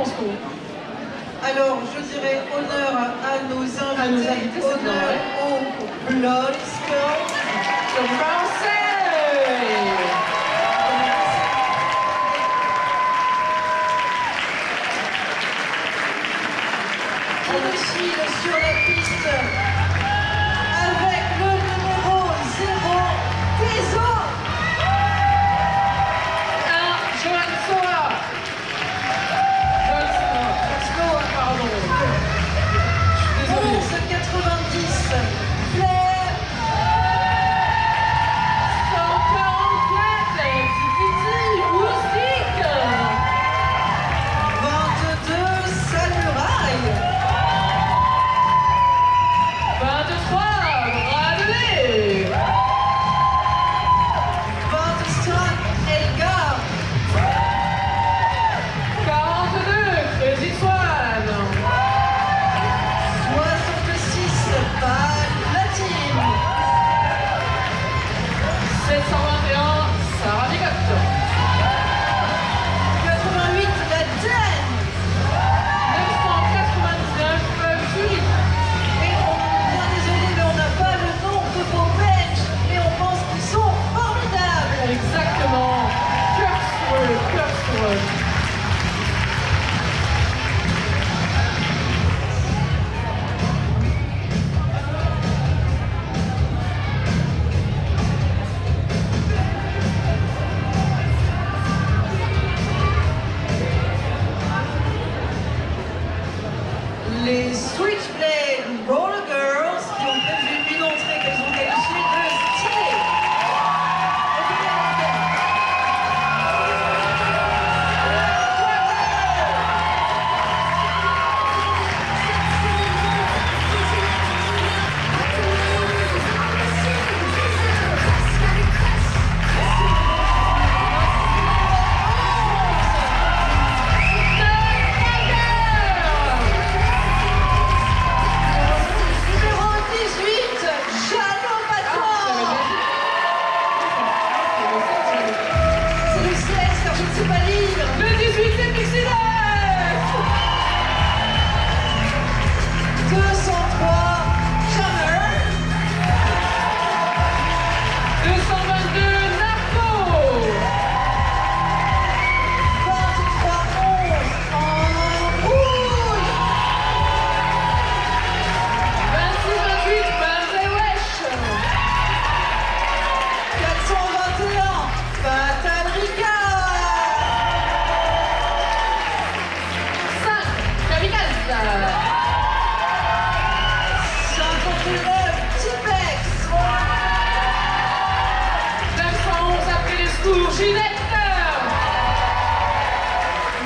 pense-t-on? Alors, je dirais honneur à nos invités, honneur au Blood Scouts. Le français! On défile sur la piste avec le numéro 0, Tezo. Johan Soa. Pardon. Je suis désolé. 11,90, Flair. 144, Titi, Moustique. 22, Samurai. 23, Bradley. 25, Elgar. 42, Crazy Swan. 66, Platine. 721, Sarah Bigot. 88, la Den. 999, Fury. Et on est bien désolé, mais on n'a pas le nom de vos Belges, mais on pense qu'ils sont formidables. Exactement. Cœur sur eux, cœur sur eux. Les Switchblade Roller Girls qui ont prévu une entrée qu'elles ont qualifiée de stylée. Numéro 18, Jeannot Patois. C'est le 16 car je ne sais pas lire. Le 18, c'est Pixie Death. 203, Jammer. 222, Narco. 23, 11, en rouille. 26, 28, Banzai Wesh. 421, Fatal Ricard. 5, Kamikaze. 59, Tipex. 911 après les secours, Ginette.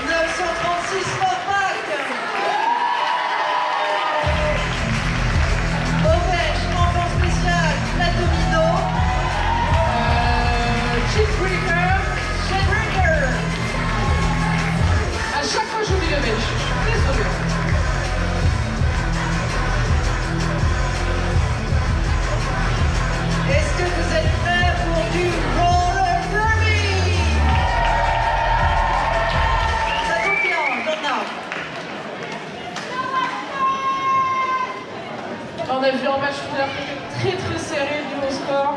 936, Mopac. Ovech, enfant spécial, la Domino. Cheatbreaker. Shedbreaker. À chaque fois, j'oublie le belge. Je suis désolée. Est-ce que vous êtes prêts pour du roller derby? Ça tombe bien, j'en ai. On a vu un match très très serré du au score.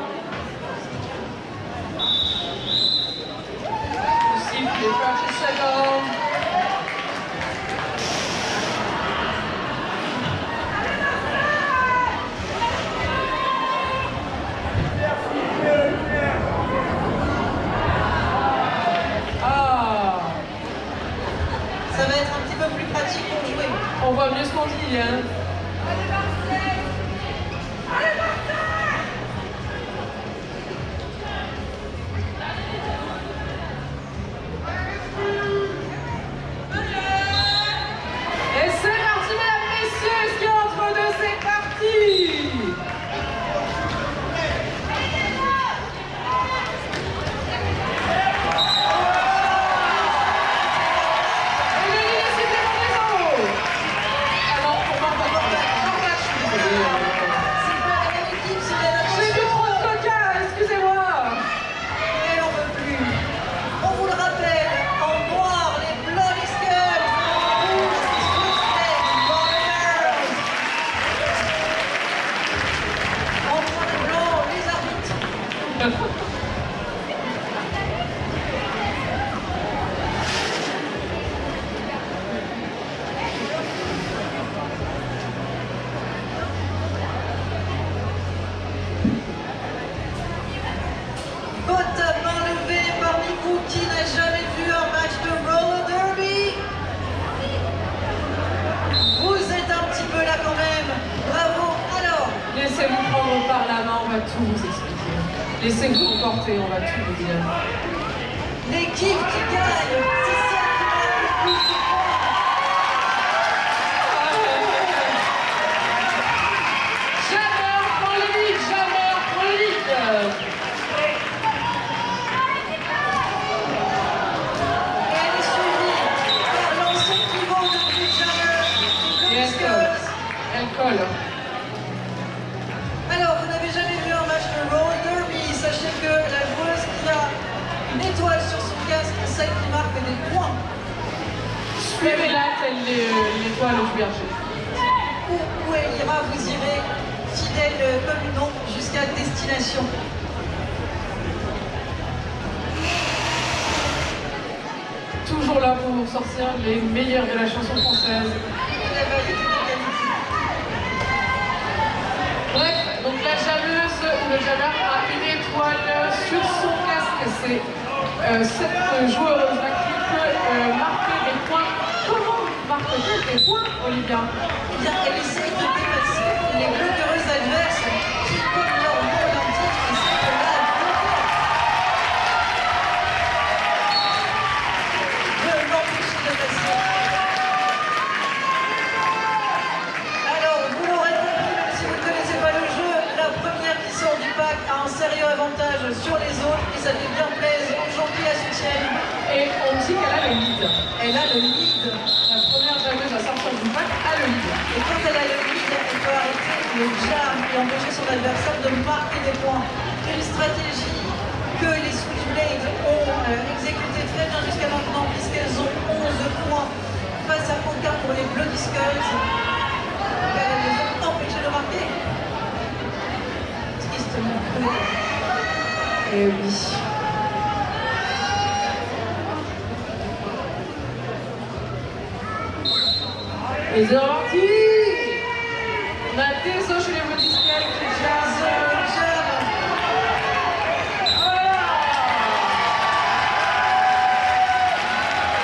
Aussi, les 30 secondes. Ah, Ça va être un petit peu plus pratique pour jouer. on voit mieux ce qu'on dit, hein. Et c'est parti, mesdames, messieurs, ce qui est entre deux, c'est parti. Et le ligne, c'était pour les autres. Alors, on va Laissez-vous emporter, on va tout vous dire. L'équipe qui gagne, c'est celle qui marque le plus de points. Jammer prend le lead, Jammer prend le lead. Et elle est suivie par l'ancien pivot de Jammer, Et les elle Blue colle. Skulls. Elle colle. Alors, vous n'avez jamais vu un match de roller derby. Sachez que la joueuse qui a une étoile sur son casque est celle qui marque des points. Suivez-la telle l'étoile au berger. Où elle ira, vous irez fidèle comme une ombre jusqu'à destination. Toujours là pour vous sortir les meilleurs de la chanson française. La variété des qualités. Bref, donc la jammeuse ou le jammer a une étoile sur son casque. C'est cette joueuse-là qui peut marquer des points. Comment marque-t-elle des points, Olivia? Eh bien, elle essaye de dépasser les bloqueuses adverses qui, comme leur nom l'indique, essaient de la bloquer. De l'empêcher de passer. Alors, vous l'aurez compris, même si vous ne connaissez pas le jeu, la première qui sort du pack a un sérieux avantage sur les autres et ça fait bien plaisir aux gens qui la soutiennent. Et on dit qu'elle a le lead. Elle a le lead. La première jammeuse à sortir du pack a le lead. Et quand elle a le lead, elle peut arrêter le jam et empêcher son adversaire de marquer des points. Une stratégie que les Switchblades ont exécutée très bien jusqu'à maintenant, puisqu'elles ont 11 points face à aucun pour les Bloody Skulls. Car elles les ont empêchés de marquer. Tristement peu. Et oui. Et c'est reparti. On a désoché les modiscales qui jazzent.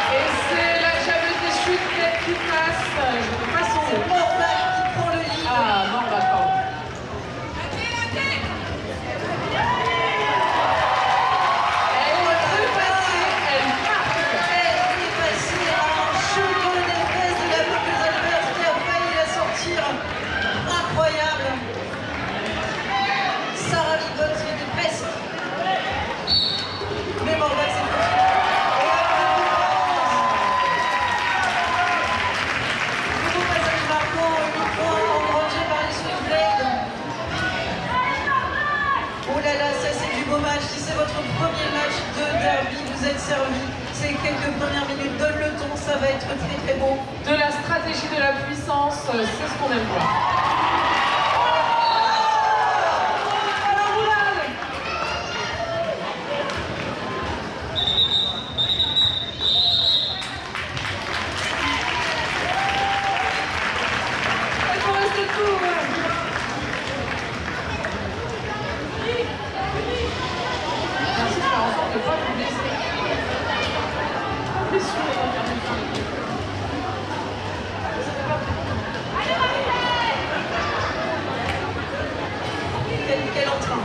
Et c'est la jammeuse des chutes tête qui passe. Je ne sais pas son C'est nom. Morvan qui prend le lead. Ah, non, d'accord. Elle peut passer, elle marque. Elle est passée à un cheveu des fesses de la bloqueuse adverse qui a failli la sortir. Incroyable. Sarah Ligotte qui était presque. Mais Morvan s'est fait. Et la différence. Nouveau passage marquant, 8 points engrangé par les Switchblades. Oh là là, ça c'est du beau match. Si c'est votre premier match de derby, vous êtes servi. Ces quelques premières minutes donnent le ton, ça va être très très beau. De la stratégie, de la puissance, c'est ce qu'on aime voir. Alors, Moulal. Il faut rester debout, ouais. Merci de faire en sorte de ne pas vous blesser. Blessure, on va faire des choses. Quel entrain.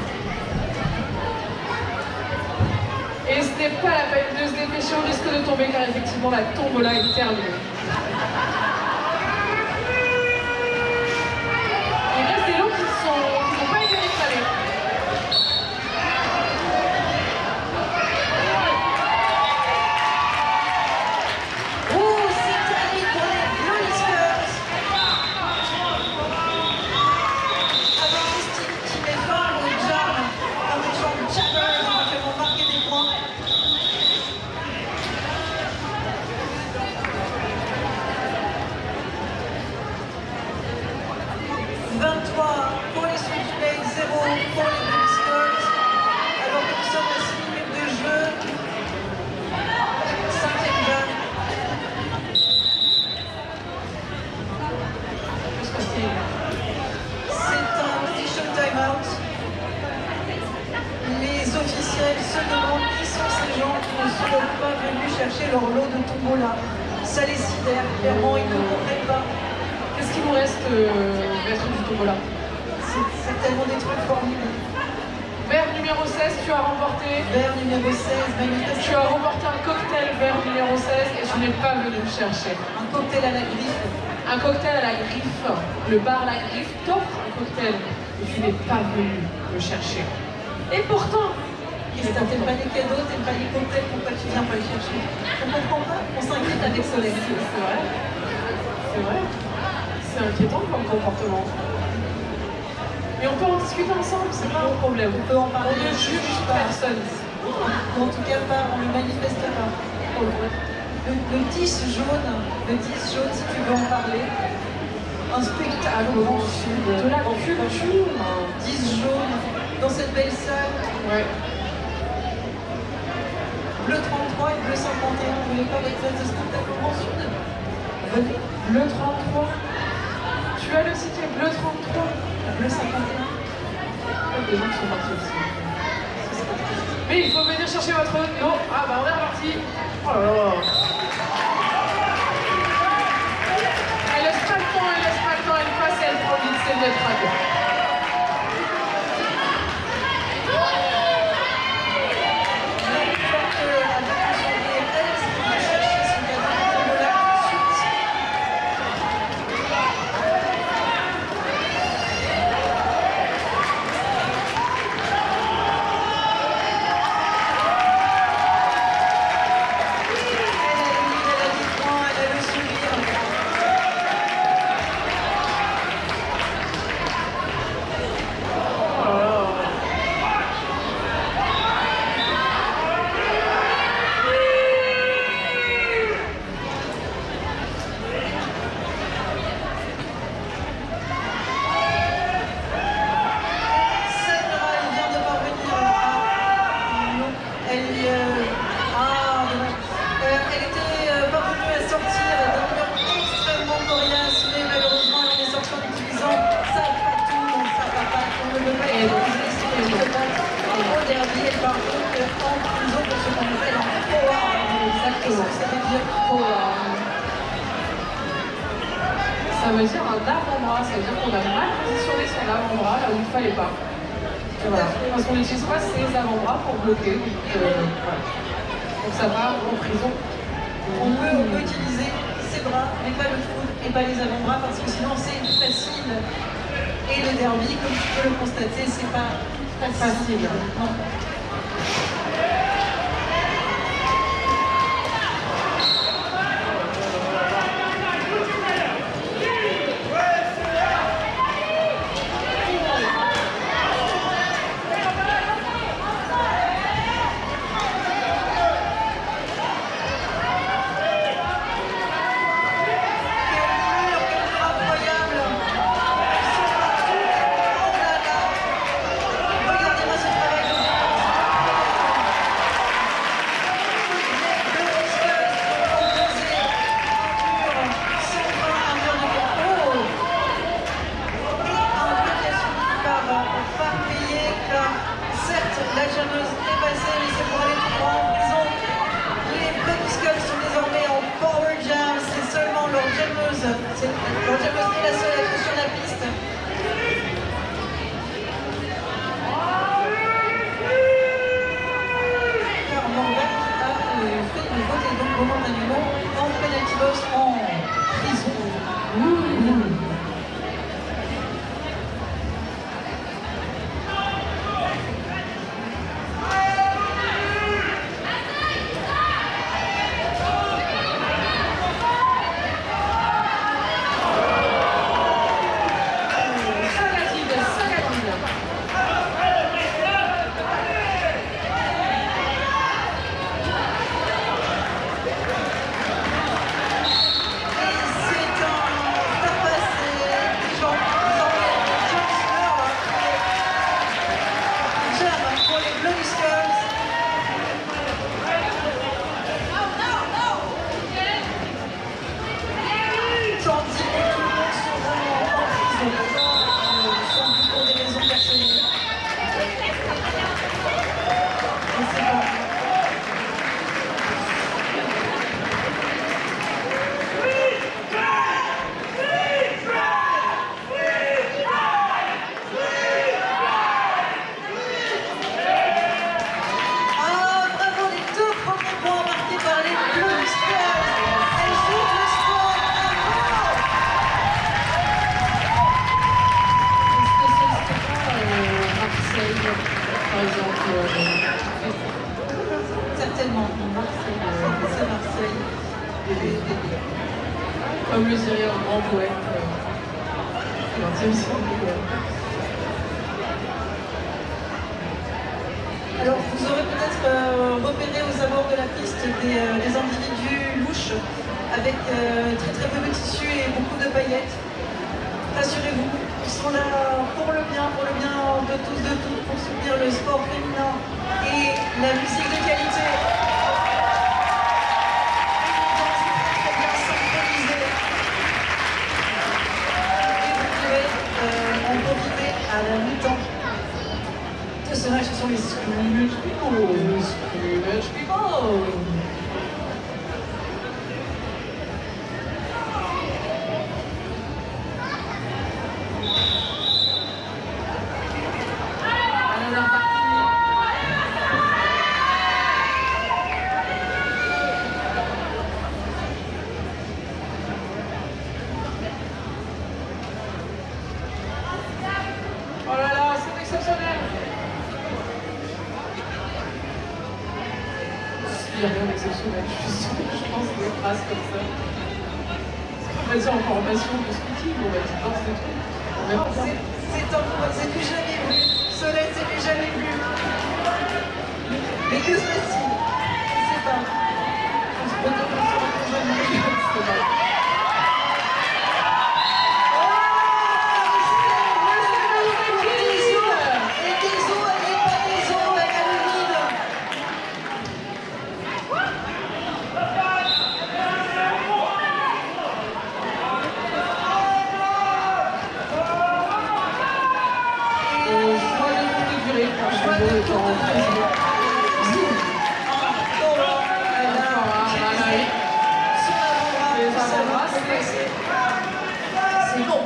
Et ce n'est pas la peine de se dépêcher, on risque de tomber car effectivement la tombola est terminée. Il reste des lots qui n'ont pas été réclamés. Oh, c'est terminé pour les Bloody Skulls. Avec Christine qui met fin au jam en mettant le jammer éventuellement marquer des points. Pour les Switchblades, 0 pour les Bloody Skulls. Alors que nous sommes à 6 minutes de jeu. 5e jam. Que se passe-t-il? C'est un official timeout. Les officiels se demandent qui sont ces gens qui ne sont pas venus chercher leur lot de tombola. Ça les sidère, clairement, ils ne comprennent pas. Qu'est-ce qu'il nous reste, maître du tombola? C'est tellement des trucs formidables. Verre numéro numéro 16, tu as remporté. Vert numéro 16, manifestement. Tu as remporté un cocktail vert numéro 16 et tu n'es pas venu le chercher. Un cocktail à la griffe. Un cocktail à la griffe. Le bar La Griffe t'offre un cocktail et tu n'es pas venu le chercher. Et pourtant, Christophe, t'aimes pas les cadeaux, t'aimes pas les cocktails, pourquoi tu viens pas les chercher? On comprend pas, on s'inquiète avec Solène. c'est vrai. C'est vrai. C'est inquiétant comme comportement. Mais on peut en discuter ensemble, c'est pas un problème. On peut en parler. On ne juge personne. En tout cas, pas, on ne manifeste pas. Le 10 jaune, si tu veux en parler, un spectacle au Grand Sud. De la culture. 10 jaune, dans cette belle salle. Ouais. Bleu 33 et bleu 51, vous voulez pas votre fête de spectacle au Grand Sud? Venez. Bleu 33. Tu as le cité bleu 33. Bleu 51. Des gens qui sont partis aussi. Mais il faut venir chercher votre lot. Ah bah on est reparti. Oh là là. Elle laisse pas le temps, elle passe, elle prend vite, c'est notre radio. Ça veut dire un avant-bras, ça veut dire qu'on a mal positionné son avant-bras là où il ne fallait pas. Voilà. Parce qu'on n'utilise pas ses avant-bras pour bloquer. Donc ça va en prison. On peut utiliser ses bras, mais pas le coude et pas les avant-bras, parce que sinon c'est facile. Et le derby, comme tu peux le constater, c'est pas facile. Non. tellement. C'est Marseille. Comme le dirait un grand poète du XXe siècle. Alors, vous aurez peut-être repéré aux abords de la piste des individus louches avec très très peu de tissu et beaucoup de paillettes. Rassurez-vous, ils sont là pour le bien de tous, de toutes, pour soutenir le sport féminin et la musique de qualité. Très bien synchronisée. Et vous pouvez en profiter à la mi-temps de ce match sur les Screamage People. Oh là là, c'est exceptionnel! Il n'y a rien d'exceptionnel, je suis sûre, je pense des phrases comme ça. On va dire en formation de scouting, on va dire c'est tout. On verra bien. C'est plus jamais vu. Cela, c'est plus jamais vu. Mais que se passe-t-il? Je sais pas. Je se retourne sur un peu jeune. C'est vrai. C'est bon.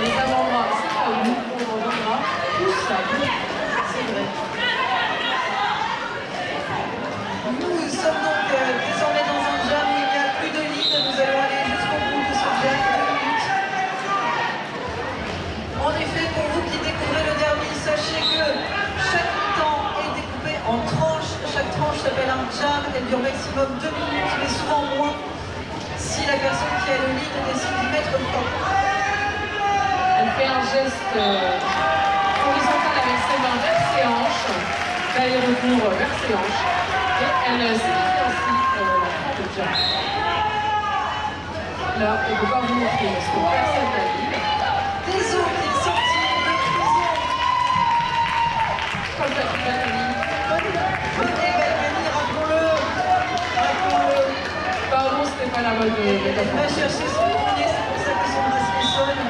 Les avant-bras, c'est pas vous, on reviendra tout ça. C'est vrai. Nous sommes donc désormais dans un jam où il n'y a plus de ligne. Nous allons aller jusqu'au bout de ce jam. 2 minutes. En effet, pour vous qui découvrez le derby, sachez que chaque temps est découpé en tranches. Chaque tranche s'appelle un jam. Elle dure maximum 2 minutes, mais souvent moins si la personne qui a le lead décide d'y mettre le temps. Elle fait un geste horizontal avec ses mains vers ses hanches, d'aller-retour vers ses hanches, et elle signifie ainsi la fin de jam. Là, on ne peut pas vous montrer parce que personne n'a vu. Des eaux qui est sorti de prison. Comme ça, tu vas la ligne. Venez, Balbani, rappelons-le. Rappelons-le. Pardon, c'était pas la bonne Elle va métaphore. chercher son premier, c'est pour ça que son bracelet sonne.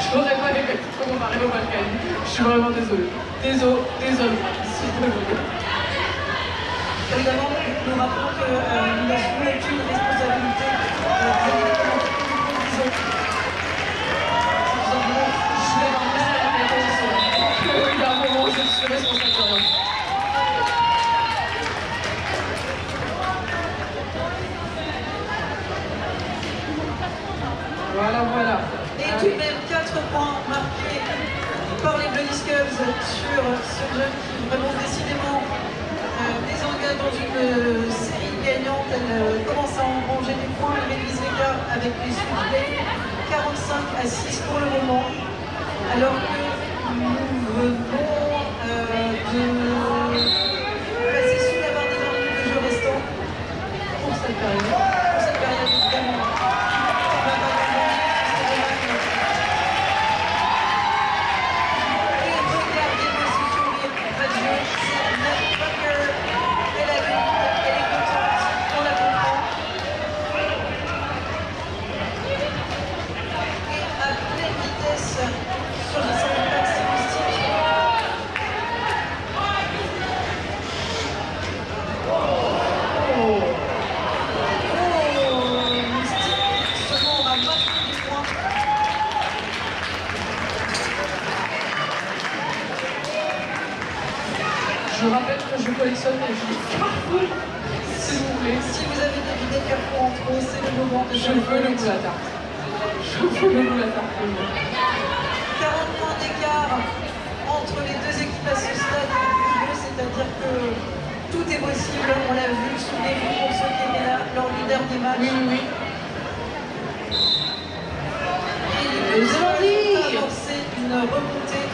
Je n'aurais pas les mettre comment parler au Balkany. Je suis vraiment désolée. Désolée. S'il te plaît. Évidemment, nous rappelons que nous n'assumons aucune responsabilité vis-à-vis des commentaires que nous produisons. C'est tout simplement, Je vais remplacer la métaphore. Il y a un moment où je suis responsable de rien. Voilà. Et tout de même 4 points marqués par les Bloody Skulls sur ce jeu qui vraiment décidément désengage dans une série gagnante. Elle commence à engranger des points. Elle réalise l'écart avec les Switchblades 45 à 6 pour le moment. Alors que nous venons de passer sous la barre des 20 minutes de jeu restant pour cette période. Pour cette période évidemment. Sur les 5 plaques stylistiques. Mystique, seulement on va marquer des points. Je rappelle que je collectionne les jeux Carrefour, s'il vous plaît. Si vous avez des billets Carrefour en trop, c'est le moment de Je veux le goût à tarte. Je veux le goût à tarte. 40 points d'écart entre les deux équipes à ce stade du jeu, c'est-à-dire que le dernier match. Oui, oui, oui. Et les Zélandais ont amorcé une remontée.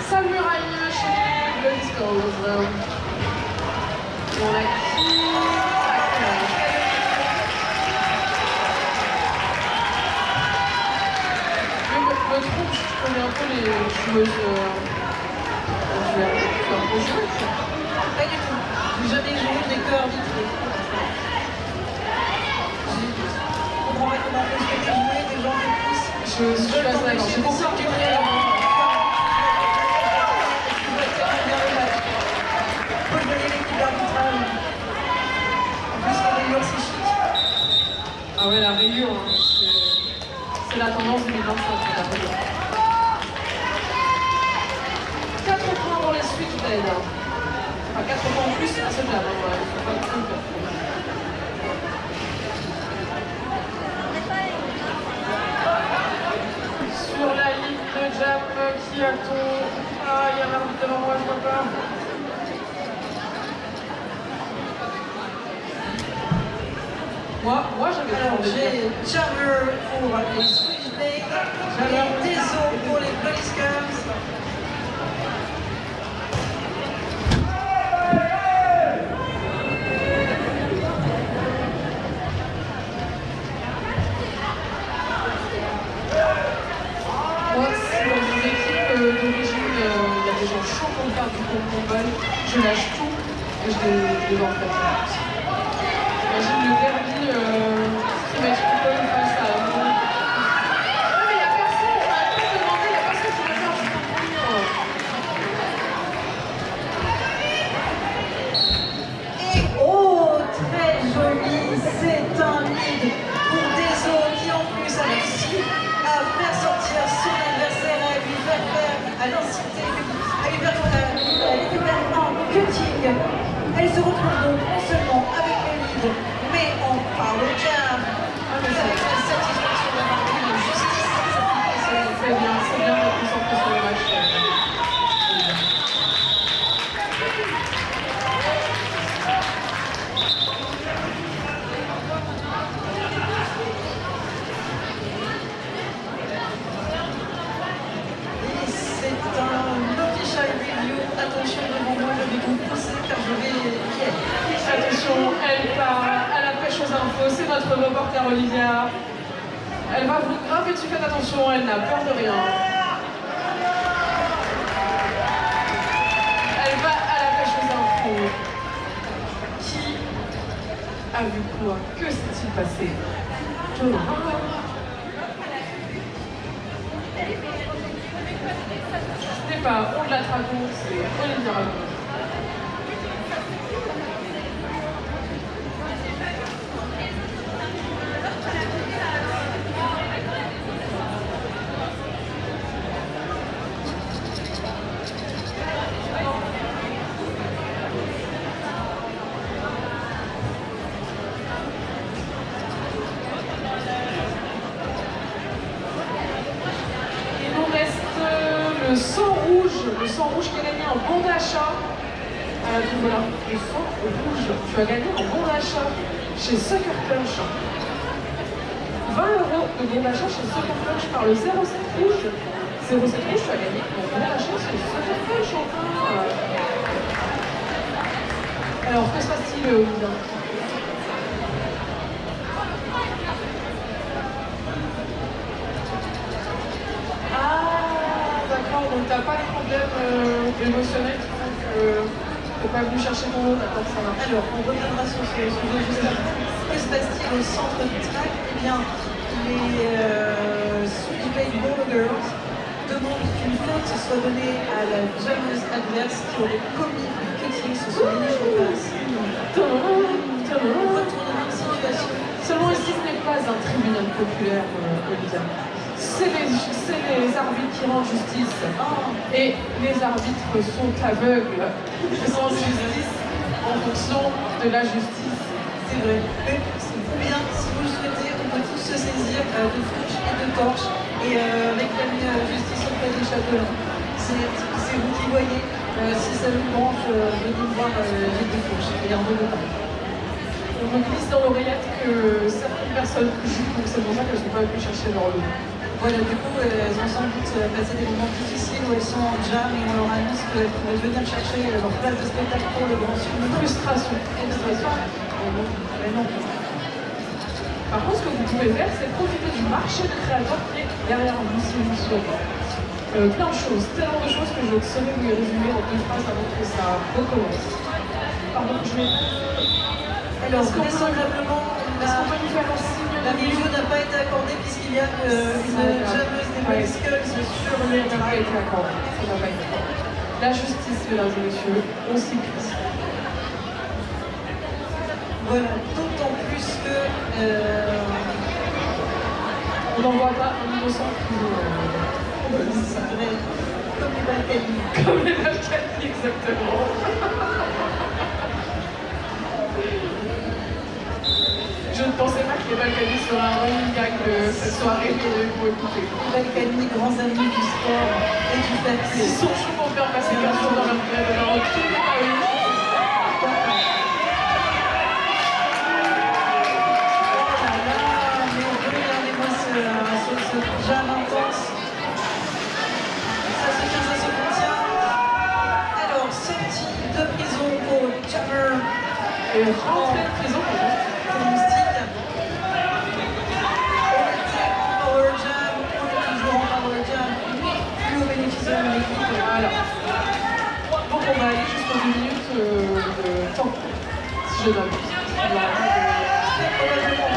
Sale muraille chez les Bloody Skulls. On a qui? Je me trompe, je connais un peu les joueuses. Je vais un peu jouer. Pas du tout. J'ai jamais joué des corps vitrés. Je comprends pas comment on peut jouer des gens de plus. Je suis assez d'accord. J'ai beaucoup de Ah ouais, la rayure, hein, c'est la tendance 2025. 4 points pour les Switchblade. Enfin, 4 points en plus à ce jab. Sur la ligne de jab, qui a-t-on? Ah, il y a un arbitre devant moi, je vois pas. Moi j'avais Alors j'ai Charmer pour les Switchblade et Deso pour les Bloody Skulls. Moi, si dans une équipe d'origine, il y a des gens chauds pour faire du combat, je lâche tout et je les vends en fait. J'imagine le derby qui va être coupé face à moi. Non mais il n'y a personne, je m'arrête pas de demander, il n'y a personne qui va faire du combat. Et oh, très joli, c'est un lead pour Deso qui en plus a réussi à faire sortir son adversaire, à lui faire faire, à l'inciter, à lui faire un cutting. Elle se retrouve donc non seulement avec le lead, mais en power jam, avec la satisfaction d'avoir eu une justice. C'est bien de concentrer sur le match. Et c'est un official review. Attention devant moi, je vais vous pousser car je vais y être. Attention, elle part à la pêche aux infos, c'est notre reporter Olivia. Elle va vous grimper dessus, faites attention, elle n'a peur de rien. Elle va à la pêche aux infos. Qui a vu quoi? Que s'est-il passé? Ce n'est pas On de la Dragon, c'est Olivia Dragon. Le sang rouge qui a gagné un bon d'achat. Donc voilà, le sang rouge, tu as gagné un bon d'achat chez Sucker Punch. 20 € de bon d'achat chez Sucker Punch par le 07 rouge. 07 rouge, tu as gagné un bon d'achat chez Sucker Punch enfin. Alors, que se passe-t-il, Olivia? Donc t'as pas de problème émotionnel qui font que t'es pas venu chercher ton lot, d'accord, ça marche. Alors, on reviendra sur ce sujet juste après. Que se passe-t-il au centre du track? Eh bien, les Switchblade Ball Girls demandent qu'une faute soit donnée à la jammeuse adverse qui aurait commis un cutting sur son initial pass. Retournement de situation. Seulement ici, ce n'est pas un tribunal populaire, Olivia. C'est les arbitres qui rendent justice. Et les arbitres sont aveugles. Ils rendent justice en fonction de la justice. C'est vrai. Mais ou bien, si vous le souhaitez, on peut tous se saisir de fourches et de torches et réclamer justice auprès des châtelains. C'est vous qui voyez. Si ça vous branche, venez me voir, j'ai des fourches et un peu de temps. On me glisse dans l'oreillette que certaines personnes jouent, donc c'est pour ça qu'elles ne sont pas venues chercher leur lot. Voilà, du coup, elles ont sans doute passé des moments difficiles où elles sont en jam et on leur annonce qu'elles pourraient venir chercher leur place de spectacle pour le grand film. Frustration. Mais non. Par contre, ce que vous pouvez faire, c'est profiter du marché de créateurs qui est derrière vous, si vous le souhaitez. Plein de choses, tellement de choses que je ne saurais vous les résumer en 2 phrases avant que ça recommence. Pardon, je vais... Alors, vraisemblablement, Est-ce qu'on peut nous faire un signe la vidéo n'a pas été accordée puisqu'il y a une jammeuse des Boy Skulls sur le Ça n'a pas été accordé. Ça n'a pas été accordé. La justice, mesdames et messieurs, on s'y plie. Voilà, d'autant plus que... On n'envoie pas un innocent qui c'est vrai, comme les Balkany. comme les Balkany, exactement. Je ne pensais pas que les Balkany seraient un running gag de cette soirée que vous écoutez. Les Balkany, grands amis du sport et du Ils papier. sont chauds pour faire passer 15 jours dans leur vie de leur retour à eux. Ce jam intense. Ça se tient, ça se contient. Alors, sortie de prison pour Jammer. Et rentrée de prison pour moi. Pour Moustique. On était en Power Jam, on est toujours en Power Jam, mais plus au bénéfice de l'équipe. Voilà. Donc on va aller jusqu'aux 10 minutes de temps, si je nomme. Très probablement.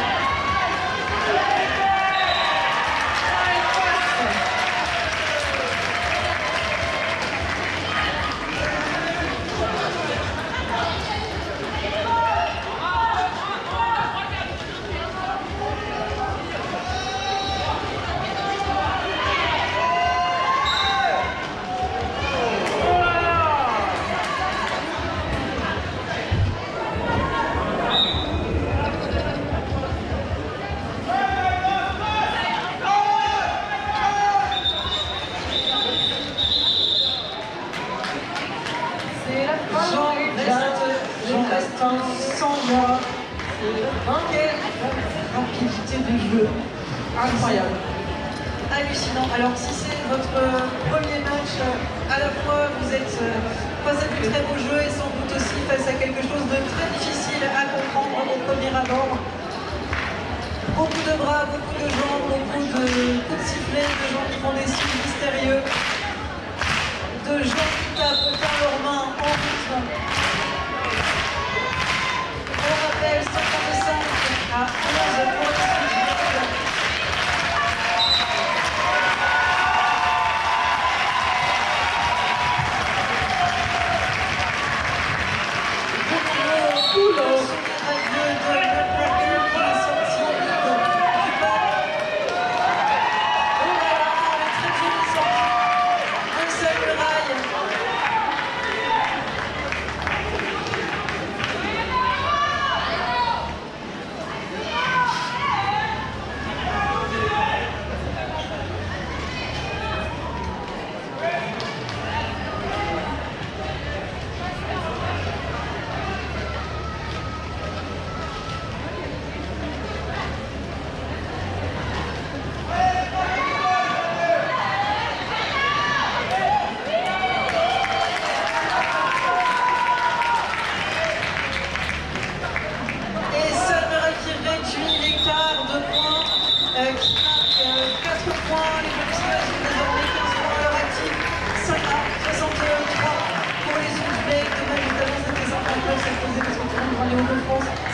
J'en reste sans moi. Quelle rapidité de jeu. Incroyable. Hallucinant. Alors si c'est votre premier match, à la fois vous êtes face à du très beau jeu et sans doute aussi face à quelque chose de très difficile à comprendre au premier abord. Beaucoup de bras, beaucoup de jambes, beaucoup de coups de sifflet, de gens qui font des signes mystérieux, de gens qui tapent dans leurs mains en rythme. On rappelle 55 à 11 pour le Switch.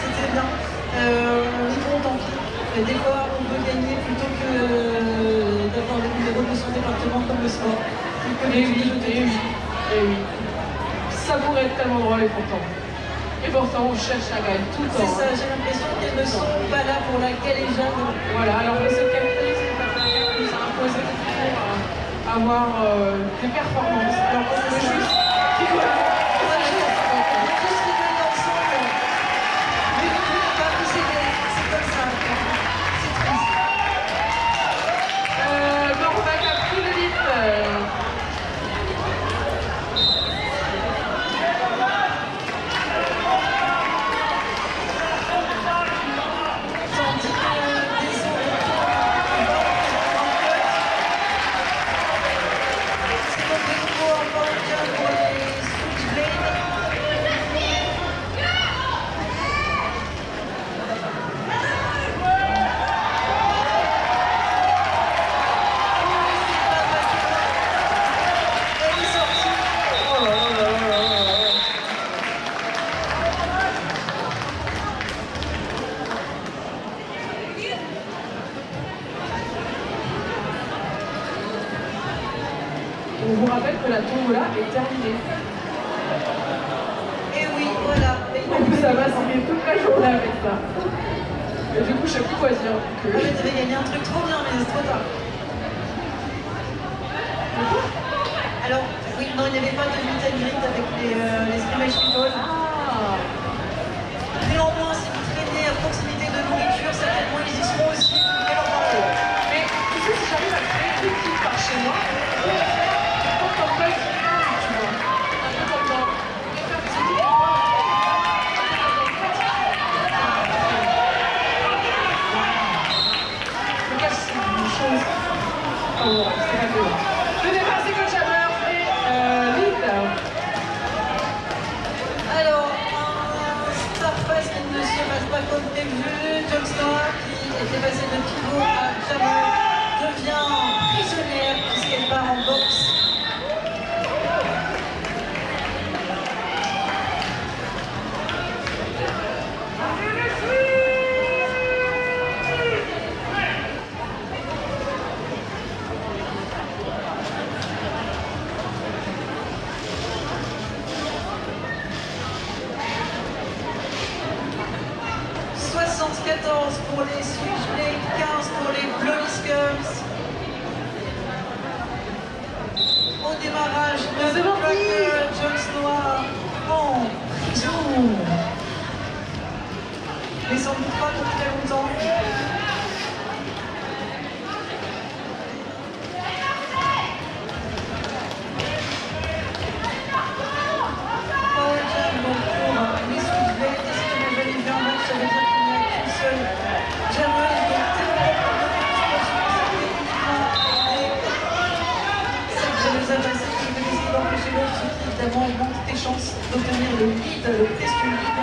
C'était bien. Yvon, tant pis. Des fois, on veut gagner plutôt que d'avoir le numéro de son département comme le sport. Et oui. Ça pourrait être tellement drôle et pourtant. Et pourtant, on cherche à gagner tout le temps. C'est ça, j'ai l'impression qu'elles ne sont pas là pour la galéjade. Voilà, alors que c'est le capitalisme patriarcal qui nous a imposé pour avoir des performances. Alors qu'on veut juste qu'ils veulent. la tombola est terminée. Et oui, voilà. En plus, ça va s'enlever toute la journée avec ça. Et du coup, je sais plus quoi dire. Ah mais t'avais gagné un truc trop bien, mais c'est trop tard. Alors, oui, non, il n'y avait pas de meet and greet avec les scrimmage people. Ah. Néanmoins, si vous traînez à proximité de nourriture, certainement ils y seront aussi. Et leur parler. Mais tu sais, si j'arrive à créer une petite par chez moi, je vais faire comme pas du tout, tu vois. Un peu comme dans... Je vais faire des équipes. Le cas, c'est une chose. Oh, c'est pas que là. Le départ, c'est que Chabert et Lille. Alors, un Starfest qui ne se passe pas comme prévu. Jon Snow, qui était passé de pivot à Jammer, devient prisonnière puisqu'elle part en boxe. Pour les Switchblade, 15 pour les Bloody Skulls. Au démarrage, le bloqueur Jon Snow en prison. Mais sans doute pas pour très longtemps. Power Jam donc pour les Switchblade. Et si tu n'as jamais vu un match, ça veut dire qu'il n'y a qu'une seule jammeuse. Donc nous a passé qui veut décider d'empêcher l'autre, ce qui évidemment augmente tes chances d'obtenir le lead, le presque lead.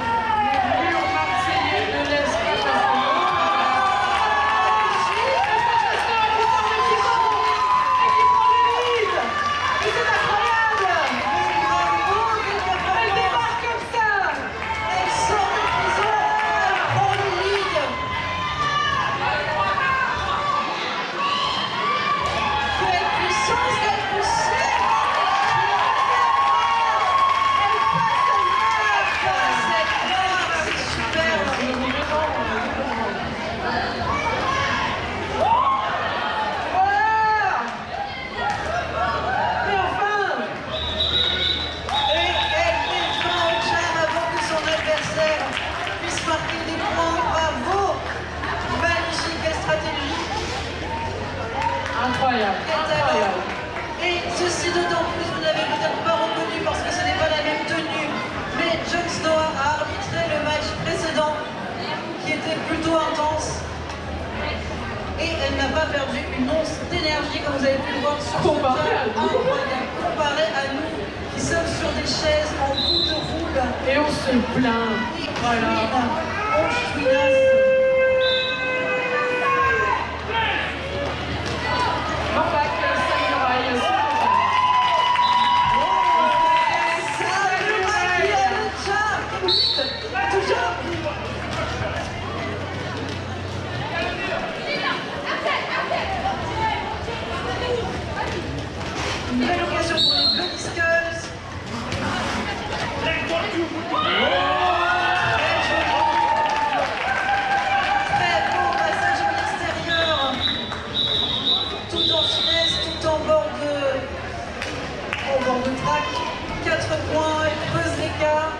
Le Marseillais ne laisse pas passer. Incroyable, incroyable. Et ceci d'autant plus, vous n'avez peut-être pas reconnu parce que ce n'est pas la même tenue, mais Jon Snow a arbitré le match précédent qui était plutôt intense et elle n'a pas perdu une once d'énergie comme vous avez pu le voir sur ce jeu incroyable, comparé à nous qui sommes sur des chaises en bout de roule. Et on se plaint. Voilà. On chouinasse. Une belle occasion pour les Bloody Skulls. Très beau passage à l'extérieur. Tout en finesse, tout en bord de track. 4 points, elle creuse l'écart.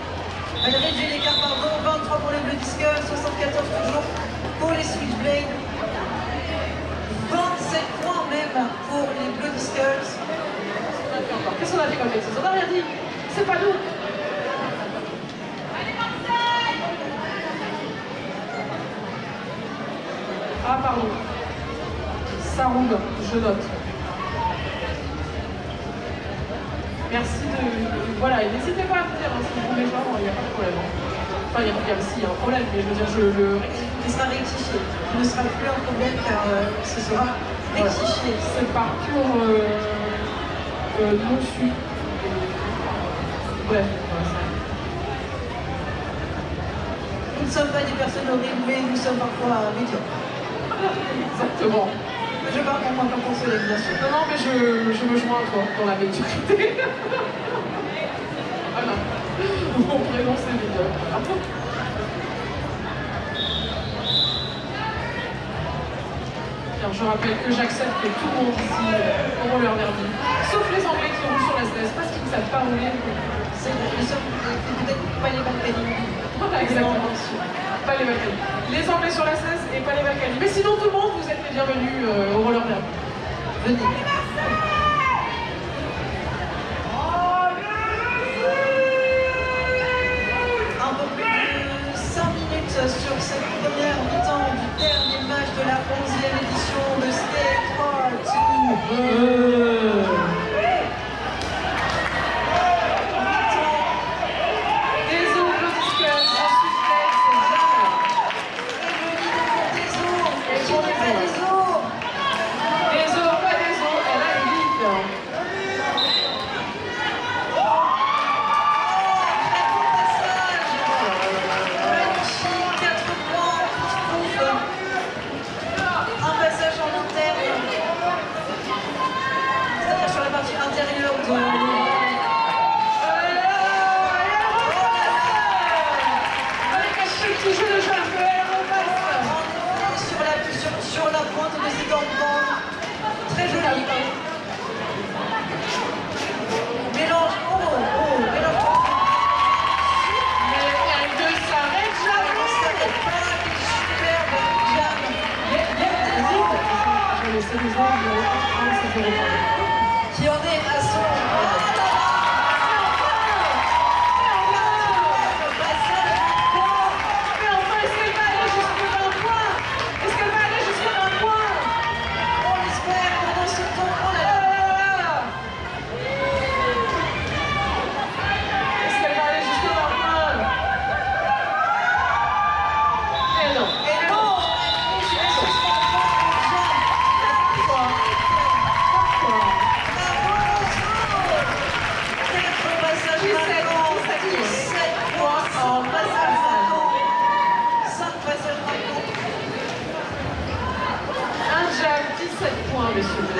Elle réduit l'écart, pardon. 23 pour les Bloody Skulls, 74 toujours pour les Switchblade. 27 points même pour les Bloody Skulls. Qu'est-ce qu'on a fait comme bêtise? On n'a rien dit. C'est pas nous. Ah pardon. Ça roule, je note. Merci de... Voilà, et n'hésitez pas à me dire si vous voulez pas, il n'y a pas de problème. Enfin, il y a aussi un problème, mais je veux dire, je le rectifie. Il sera rectifié. Il ne sera plus un problème car ce sera rectifié. Voilà. C'est par pur non-su. Bref, Nous ne sommes pas des personnes horribles, mais nous sommes parfois médiocres. exactement. Je pars pour moi, pas pour cela, bien sûr. Non, non, mais je me joins à toi dans la médiocrité. Voilà. Mon prénom, c'est médiocre. Alors, je rappelle que j'accepte que tout le monde ici au roller derby, sauf les Anglais qui roulent sur la SNES parce qu'ils ne savent pas rouler. C'est peut-être pas les Balkany. Voilà, exactement. Pas les Balkany. Les Anglais sur la SNES et pas les Balkany. Mais sinon, tout le monde, vous êtes les bienvenus au roller derby. Venez. Un peu plus de 5 minutes sur cette première mi-temps du dernier match de la 11e édition de Skate 3 sur la pointe de ses dents très joli. Mélange, mélange. Mais elle ne s'arrête jamais. Ça s'arrête pas, superbe jam. Je vais laisser les autres, Qui en est à son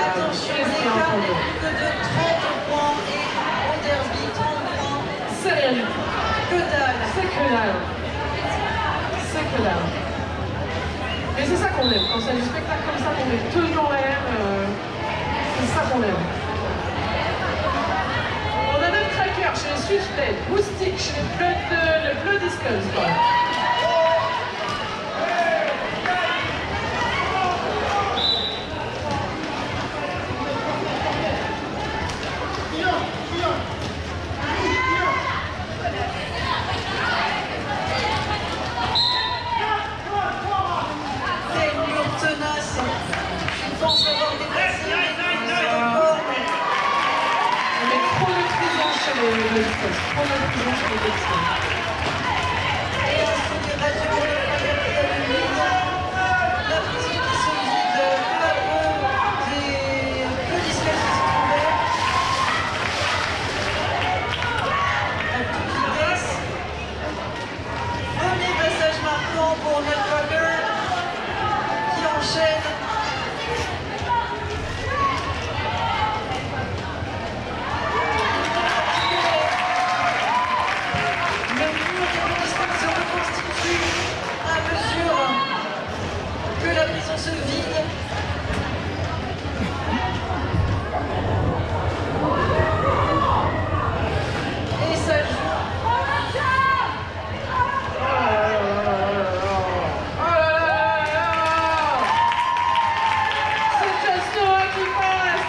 attention, l'écart n'est plus que de 30 points et au derby 30 points. c'est rien du tout. Que dalle. C'est que dalle. C'est que dalle. Mais c'est ça qu'on aime. Quand c'est du spectacle comme ça, qu'on est tenu en l'air, c'est ça qu'on aime. On a notre tracker chez les Switchblade, Boostic chez les Blood Discos. Et un souvenir radio, la prison qui se vide peu à peu des disques qui sont ouverts. La toute vitesse. Premier passage marquant pour Nutcracker qui enchaîne. Que la prison se vide. Et ça joue. C'est Just Noah qui passe.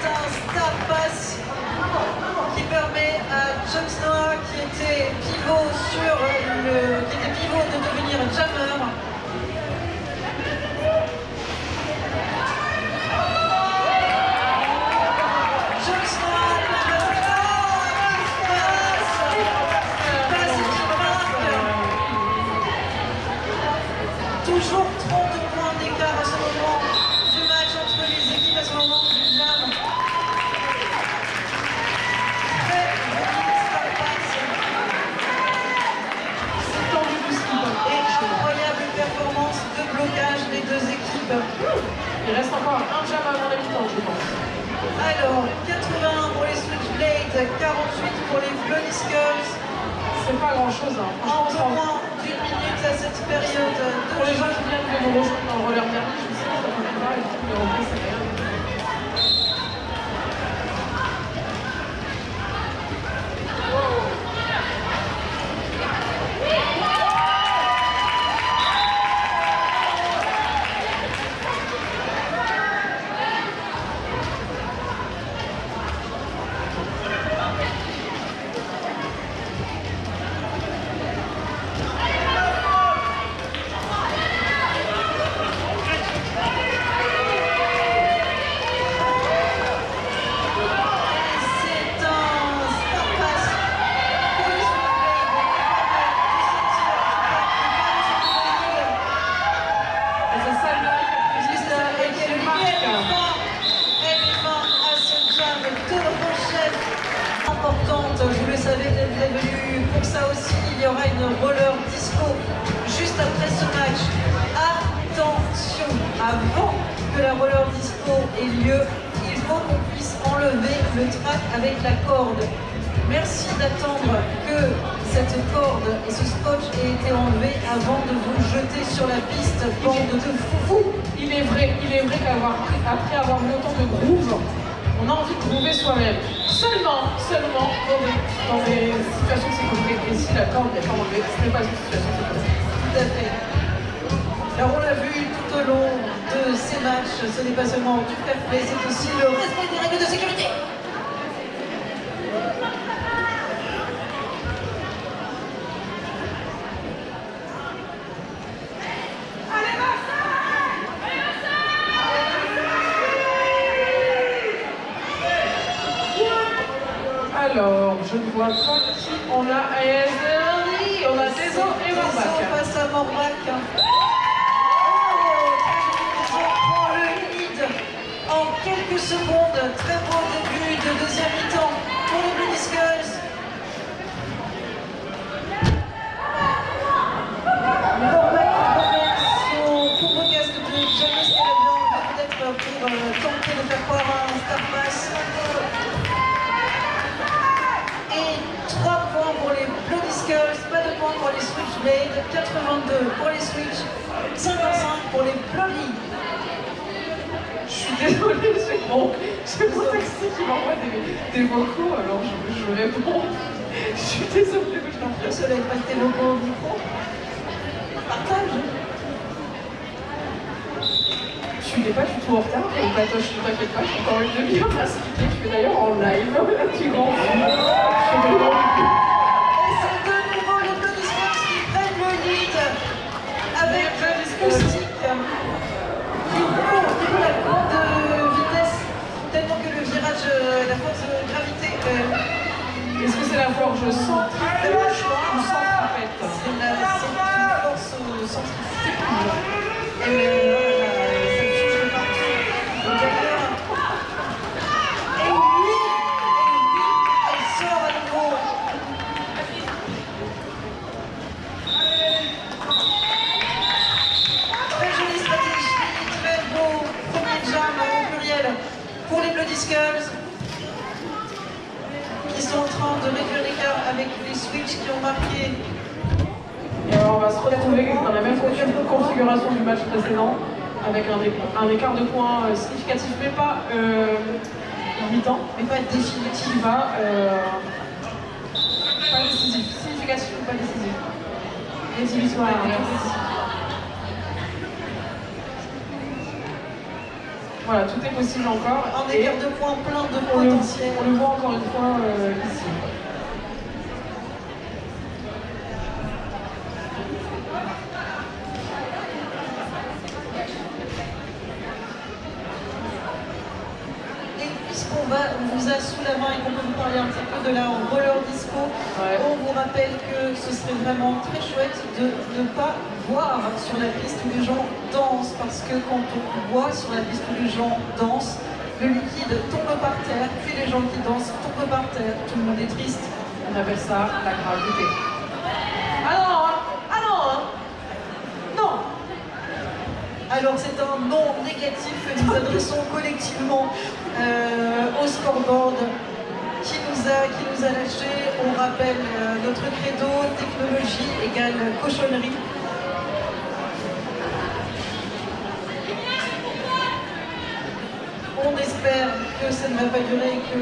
C'est un star pass qui permet à Just Noah qui était pivot de devenir jammer. Toujours 30 points d'écart à ce moment du match entre les équipes, à ce moment du jam. Très joli star pass. C'est tendu du ski. Et incroyable performance de blocage des deux équipes. Il reste encore un jam avant la mi-temps, je pense. Alors, 81 pour les Switchblades, 48 pour les Bloody Skulls. C'est pas grand-chose, hein. En Franchement, moins d'une minute à cette période pour les gens qui viennent de nous rejoindre dans le roller derby, je sais que ça ne fait pas, et tout, mais en vrai, c'est rien. Vous le savez, bienvenue. Pour ça aussi, il y aura une roller disco juste après ce match. Attention, avant que la roller disco ait lieu, il faut qu'on puisse enlever le track avec la corde. Merci d'attendre que cette corde et ce scotch aient été enlevés avant de vous jeter sur la piste, bande de foufou. Il est vrai qu'après avoir mis autant de groove, on a envie de groover soi-même. Seulement, dans des situations de sécurité. Et si la corde n'est pas enlevée, ce n'est pas une situation de sécurité. Tout à fait. Alors on l'a vu tout au long de ces matchs, ce n'est pas seulement du fair play, c'est aussi le respect des règles de sécurité. Alors, je ne vois pas qui on a à ESRI. On a Tezo et Morbac. Tezo face à Morbac. Prend le lead en quelques secondes. Très beau début de deuxième mi-temps pour les Bloody Skulls. Morbac remet son courbe casque de James Calabian, peut-être pour tenter de faire croire un star pass. Et 3 points pour les Bloody Skulls, pas de points pour les Switchblades, 82 pour les Switch, 55 pour les Bloody. Je suis désolée, j'ai mon taxi qui m'envoie des vocaux, alors je réponds. Je suis désolée, mais je t'en prie. Le soleil passe tes vocaux au micro. Partage. Tu n'es pas du tout en retard, et Patoche, ne t'inquiète pas, je suis encore une demi-heure à expliquer. Je fais d'ailleurs en live, un petit grand film. Et c'est de nouveau les Bloody Skulls qui prennent le lead avec le stick qui roule à grande vitesse, tellement que le virage, la force de gravité. Est-ce que c'est la force centrifuge ou centripète? C'est une force centrifuge. Pour les Bloody Skulls qui sont en train de réduire l'écart avec les Switch qui ont marqué. Et alors on va se retrouver dans la même configuration du match précédent avec un écart de points significatif, mais pas mi-temps, Mais pas définitif. qui va pas décisif, significatif ou pas décisif. Rédhibitoire. Voilà, tout est possible encore. En écart de points plein de On potentiel. le voit encore une fois ici. Et puisqu'on vous a sous la main et qu'on peut vous parler un petit peu de la roller disco, on vous rappelle que ce serait vraiment très chouette de ne pas voir sur la piste où les gens dansent, parce que quand on voit sur la piste où les gens dansent, le liquide tombe par terre, puis les gens qui dansent tombent par terre, tout le monde est triste. On appelle ça la gravité. Ah non, hein. Ah non, hein. Non. Ah Alors c'est un non négatif que nous adressons collectivement au scoreboard qui nous a lâché. On rappelle notre credo, technologie égale cochonnerie. On espère que ça ne va pas durer, que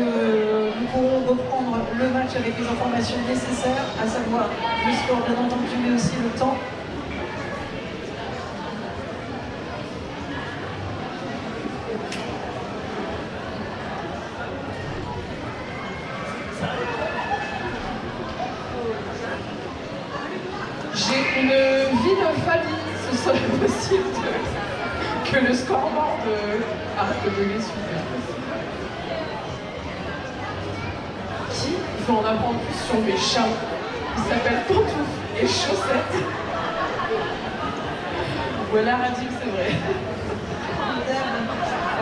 nous pourrons reprendre le match avec les informations nécessaires, à savoir le score bien entendu, mais aussi le temps. J'ai une vie de famille, ce serait possible que le scoreboard arrête de gueuler, s'il vous plaît. Qui veut en apprendre plus sur mes chats? Ils s'appellent Pantoufles et Chaussettes. Voilà, Radim, c'est vrai.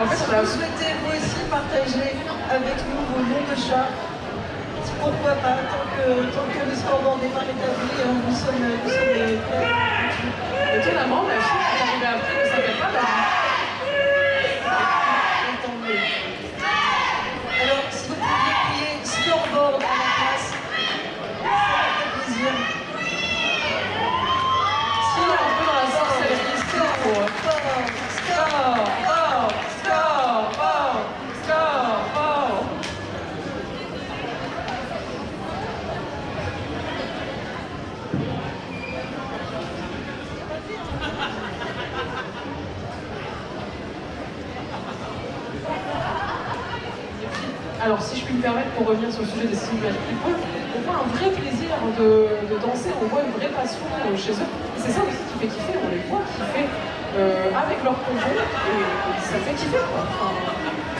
En fait, Si vous souhaitez vous aussi partager avec nous vos noms de chats, pourquoi pas, tant que le scoreboard n'est pas rétabli, nous sommes prêts. Étonnamment, ma fille qui est arrivée après ne s'appelle pas David. Alors, si vous pouviez crier scoreboard à la place, ça me fait plaisir. Si, un peu dans la sorcellerie, score, score. Alors, si je puis me permettre, pour revenir sur le sujet des simulations, on voit un vrai plaisir de danser, on voit une vraie passion chez eux. Et c'est ça aussi qui fait kiffer, on les voit kiffer avec leur combo, et ça fait kiffer, quoi. Enfin,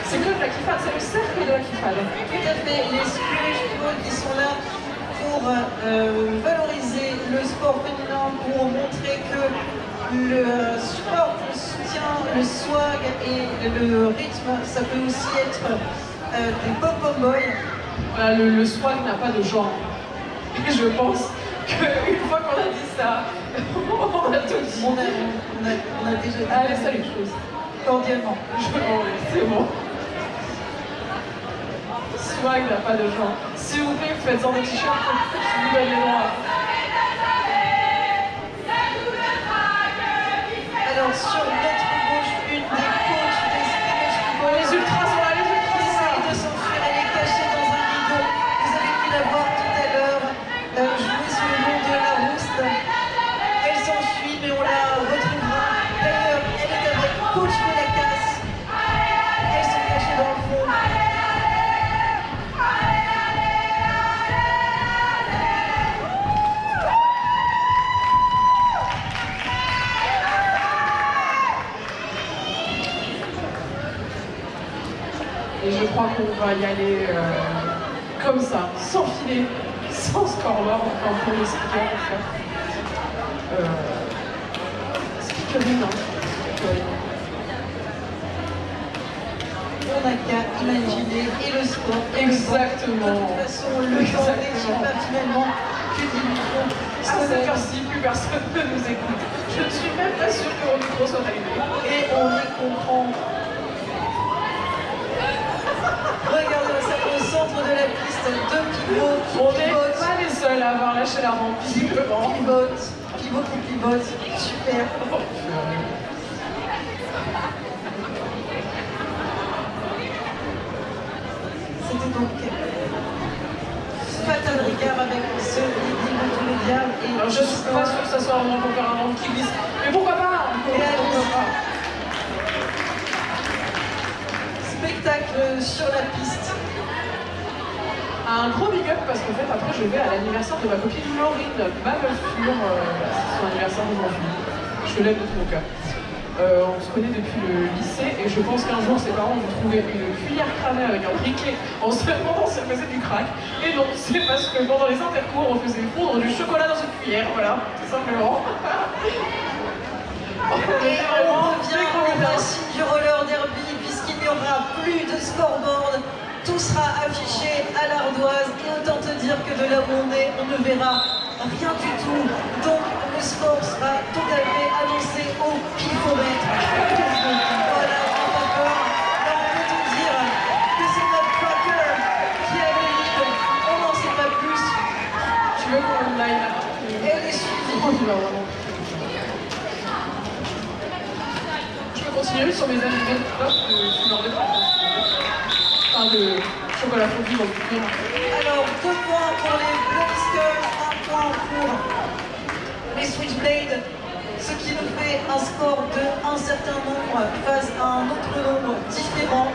c'est que de la kiffade, c'est le cercle de la kiffade. Tout à fait, les Scratch People qui sont là pour valoriser le sport féminin, pour montrer que le sport, le soutien, le swag et le rythme, ça peut aussi être des pop-up boys. Voilà, le swag n'a pas de genre. Et je pense qu'une fois qu'on a dit ça, on a tout dit. On a déjà dit. Allez, salut, chose. Cordialement. C'est bon. Swag n'a pas de genre. S'il vous plaît, faites-en des t-shirts, je vous donne les droits. Alors, sur notre gauche, une des coachs des Scratch People. Les ultras sont là, les ultras sont là. Essaye de s'enfuir, elle est cachée dans un rideau. Vous avez pu la voir tout à l'heure jouer sous le nom de la rouste. Elle s'enfuit, mais on la retrouvera. D'ailleurs, elle est avec Coach de la casse. Elles sont cachées dans le fond. Et je crois qu'on va y aller comme ça, sans filet, sans scoreboard, enfin pour les speakers en fait. Speakerine, hein. On n'a qu'à imaginer et le sport. Exactement. De toute façon, le temps n'est pas finalement qu'une illusion. À cette heure-ci, plus personne ne nous écoute. Je ne suis même pas sûre que mon micro soit allumé. Et on y comprend. Regardez ça au centre de la piste, deux pivots qui On n'est pivotent. pas les seuls à avoir lâché la rampe, visiblement. Pivot qui pivote, super. C'était donc Fatal Ricard avec ce Didi contre le diable. Et Alors, je suis pas sûre que ça soit vraiment pour faire un rampe qui glisse. Mais pourquoi pas? Pourquoi pas? Spectacle sur la piste. Un gros big up parce qu'en fait après je vais à l'anniversaire de ma copine Laurine Mamelfure, c'est son anniversaire aujourd'hui. Je l'aime de tout mon cœur. On se connaît depuis le lycée et je pense qu'un jour ses parents ont trouvé une cuillère cramée avec un briquet en se demandant si elle faisait du crack. Et non, c'est parce que pendant les intercours on faisait fondre du chocolat dans une cuillère, voilà, tout simplement. Et on revient au principe du roller derby puisqu'il n'y aura plus de scoreboard. Tout sera affiché à l'ardoise et autant te dire que de là où on est, on ne verra rien du tout. Donc le sport sera totalement annoncé au pifomètre. Oh, il va vraiment. Je peux continuer sur mes animés de top de fumeur de pain. Enfin, de chocolat fondu dans le film. Alors, 2 points pour les Bloodskers, 1 point pour les Switchblade, ce qui nous fait un score de un certain nombre face à un autre nombre différent.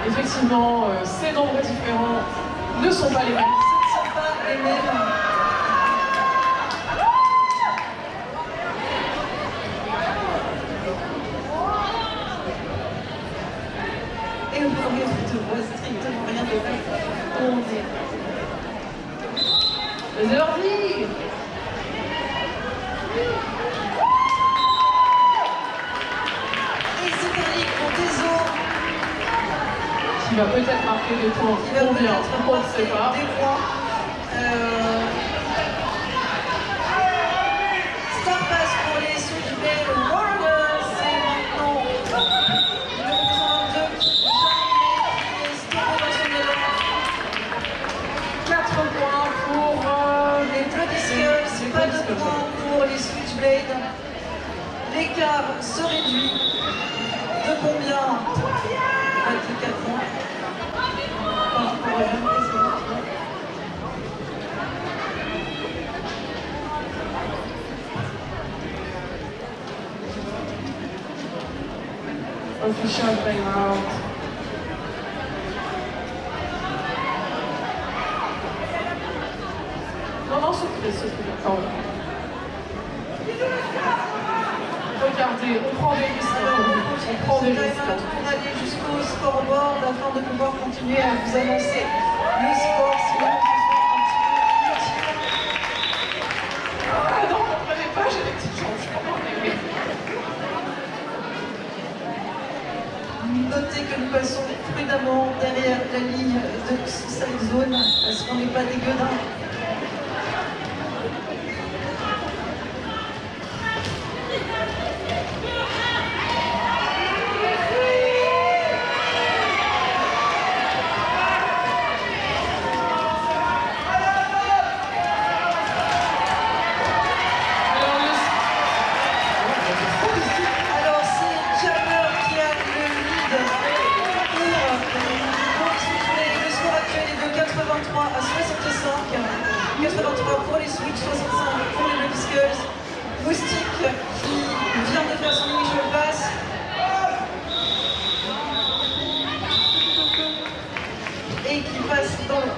Effectivement, ces nombres différents ne sont pas les mêmes. Ce ne sont pas les mêmes. Et au premier je ne vois strictement rien de fait. On est. Les ordi. Et c'est un lit pour Tezo Qui va peut-être marquer des points. qui va Combien? peut-être On ne sait pas. marquer des points. Star Pass pour les Switchblade Warriors, c'est maintenant le numéro 222 qui est stoppé dans son élan. 4 points pour Les Bloody Skulls, pas de points pour les Switchblade. L'écart se réduit de combien? 24 points. Enfin, je pourrais jamais essayer, tu vois. Official timeout. Non, c'est très d'accord. Regardez, on prend des risques. On prend des risques. Pour aller jusqu'au scoreboard afin de pouvoir continuer à vous annoncer le score. Sinon, ce sera un petit peu inutile. Ah non, ne prenez pas, j'ai des petites chances. Notez que nous passons prudemment derrière la ligne de cette zone parce qu'on n'est pas des gueudins. Alors c'est Jammer qui a le lead pour les Switchblade. Le score actuel est de 83 à 65. 83 pour les Switch, 65 pour les Bloody Skulls. Moustique qui vient de faire son initial pass. Et qui passe dans le...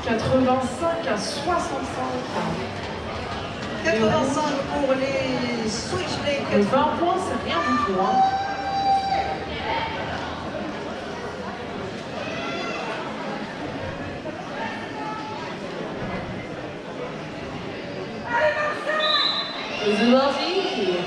85 à 65. 85 pour les Switchblade. Et 20 points, c'est rien du tout. Hein. C'est parti.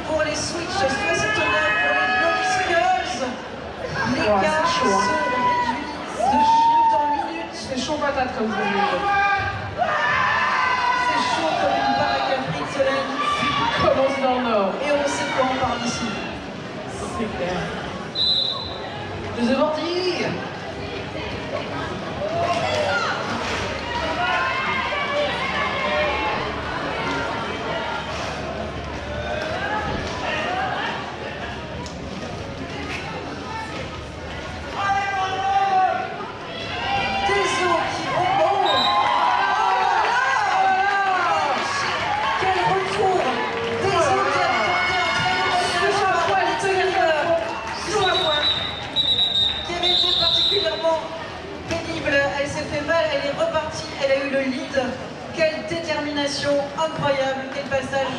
Pour les Switch, 69 pour les Bloody Skulls. L'écart c'est chaud, se hein. réduit de minute en minute. C'est chaud patate comme ça. C'est chaud comme une baraque à frites, Solène. Commence dans le nord. Et on sait quand on part d'ici. C'est clair. Deuxième partie. Tezo qui bombe. lead. Quelle détermination incroyable, quel passage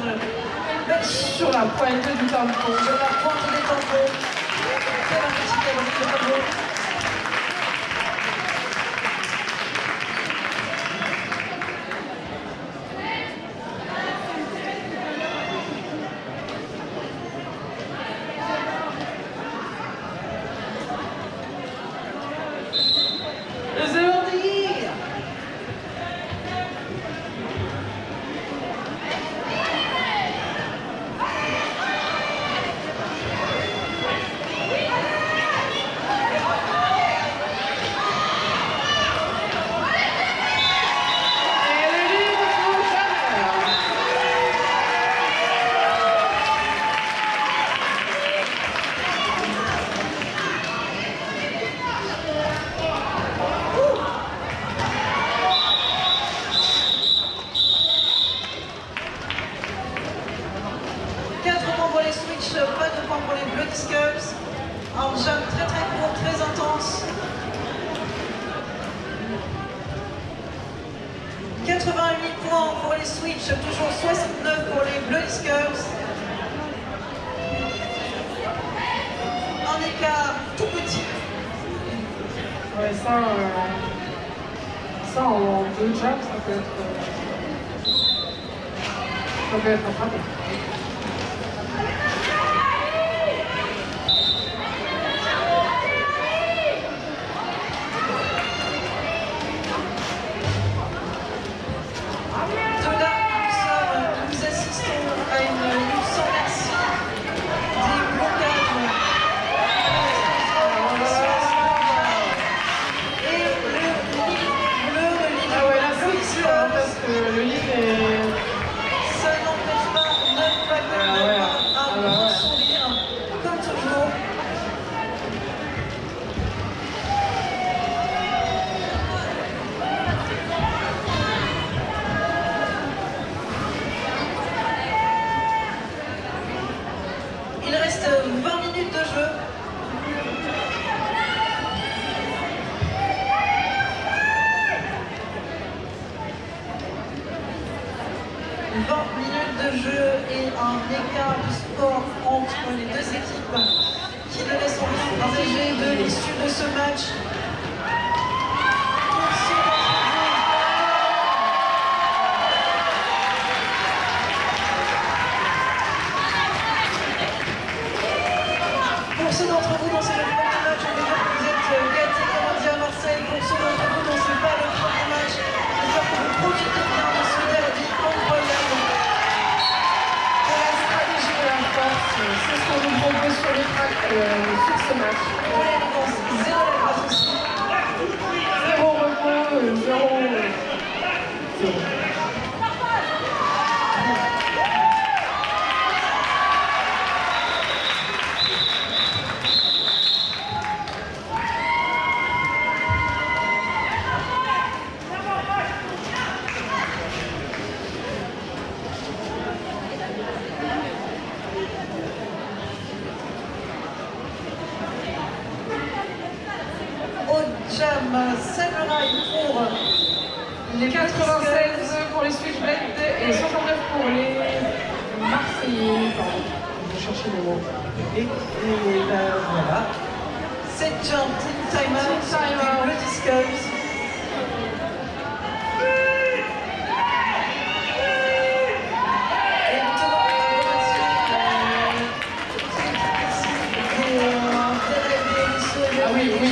Sur la pointe du tampon. sur la pointe des tampons. Très magnifique avec le tableau. Pas de points pour les Bloody Skulls. Un jump très très court, très intense. 88 points pour les Switch, toujours 69 pour les Bloody Skulls. Un écart tout petit. Ouais, ça en deux jumps, ça peut être attrapé. Le livre est... Ça n'empêche pas notre paquet d'avoir un grand sourire, comme toujours. Il reste 20 minutes de jeu. De jeu et un écart de score entre les deux équipes qui ne laissent rien présager de l'issue de ce match. Pour ceux d'entre vous dont c'est le premier match, on peut dire que vous êtes gâtés comme on dit à Marseille. Pour ceux d'entre vous dont ce n'est pas le premier match, j'espère que vous profitez bien de ce derby incroyable. C'est ce qu'on nous propose sur les tracks sur ce match. Zéro l'élégance aussi. Zéro repos, zéro. Jam Samurai pour les 96 pour les Switchblade et 69 pour les Marseillais. Pardon, je cherchais les mots. Et voilà. 7 jump, time out, des Bloody Skulls. Et maintenant, ah oui, oui.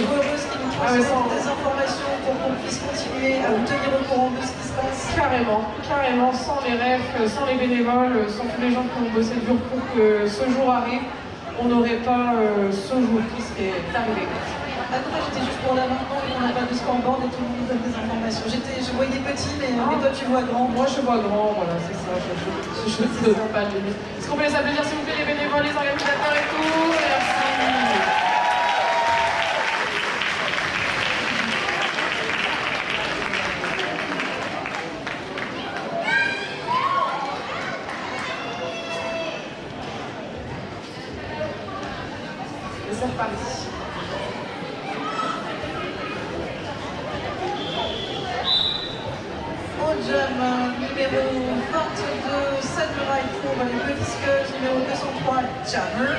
Des informations pour qu'on puisse continuer à vous tenir au courant de ce qui se passe. Carrément, sans les refs, sans les bénévoles, sans tous les gens qui ont bossé dur pour que ce jour arrive, on n'aurait pas ce jour qui serait arrivé. Moi j'étais juste pour là maintenant et on n'a pas de scoreboard et tout le monde donne des informations. Je voyais petit mais toi tu vois grand. Moi je vois grand, voilà, c'est ça, je ne sais pas de limite. Est-ce qu'on peut les applaudir s'il vous plaît, les bénévoles, les organisateurs et tout? Merci. C'est reparti. au jam numéro 22, Samurai pour les Bloody Skulls, numéro 203, Jammer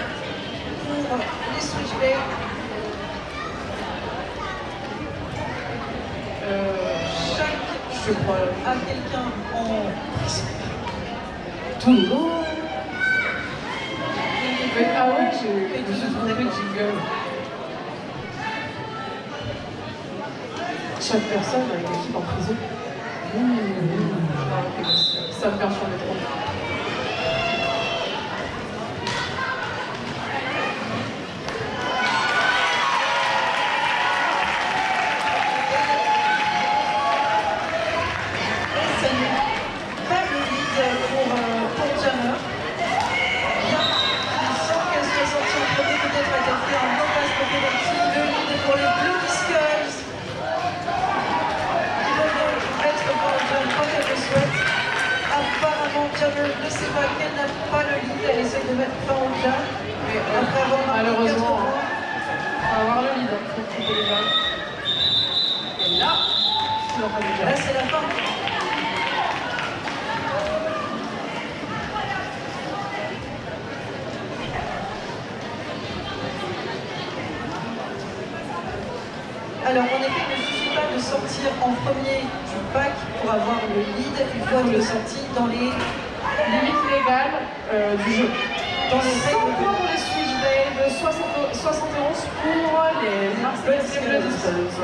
pour les Switchblades. Chaque Je crois. a quelqu'un en Tout le monde. Ah ouais, je me suis trompé de jingle. Chaque personne a une équipe en prison. Ça me perturbe trop. Jammer ne sait pas qu'elle n'a pas le lead, elle essaie de mettre fin au jam. Après avoir marqué malheureusement, 4 points. on va avoir le lead. Et là, Là c'est la fin. Alors en effet, il ne suffit pas de sortir en premier du pack pour avoir le lead, il faut être sorti dans les limites légales du jeu. Dans les 100 règles points pour les Switchblades, 71 pour les Bloody Skulls.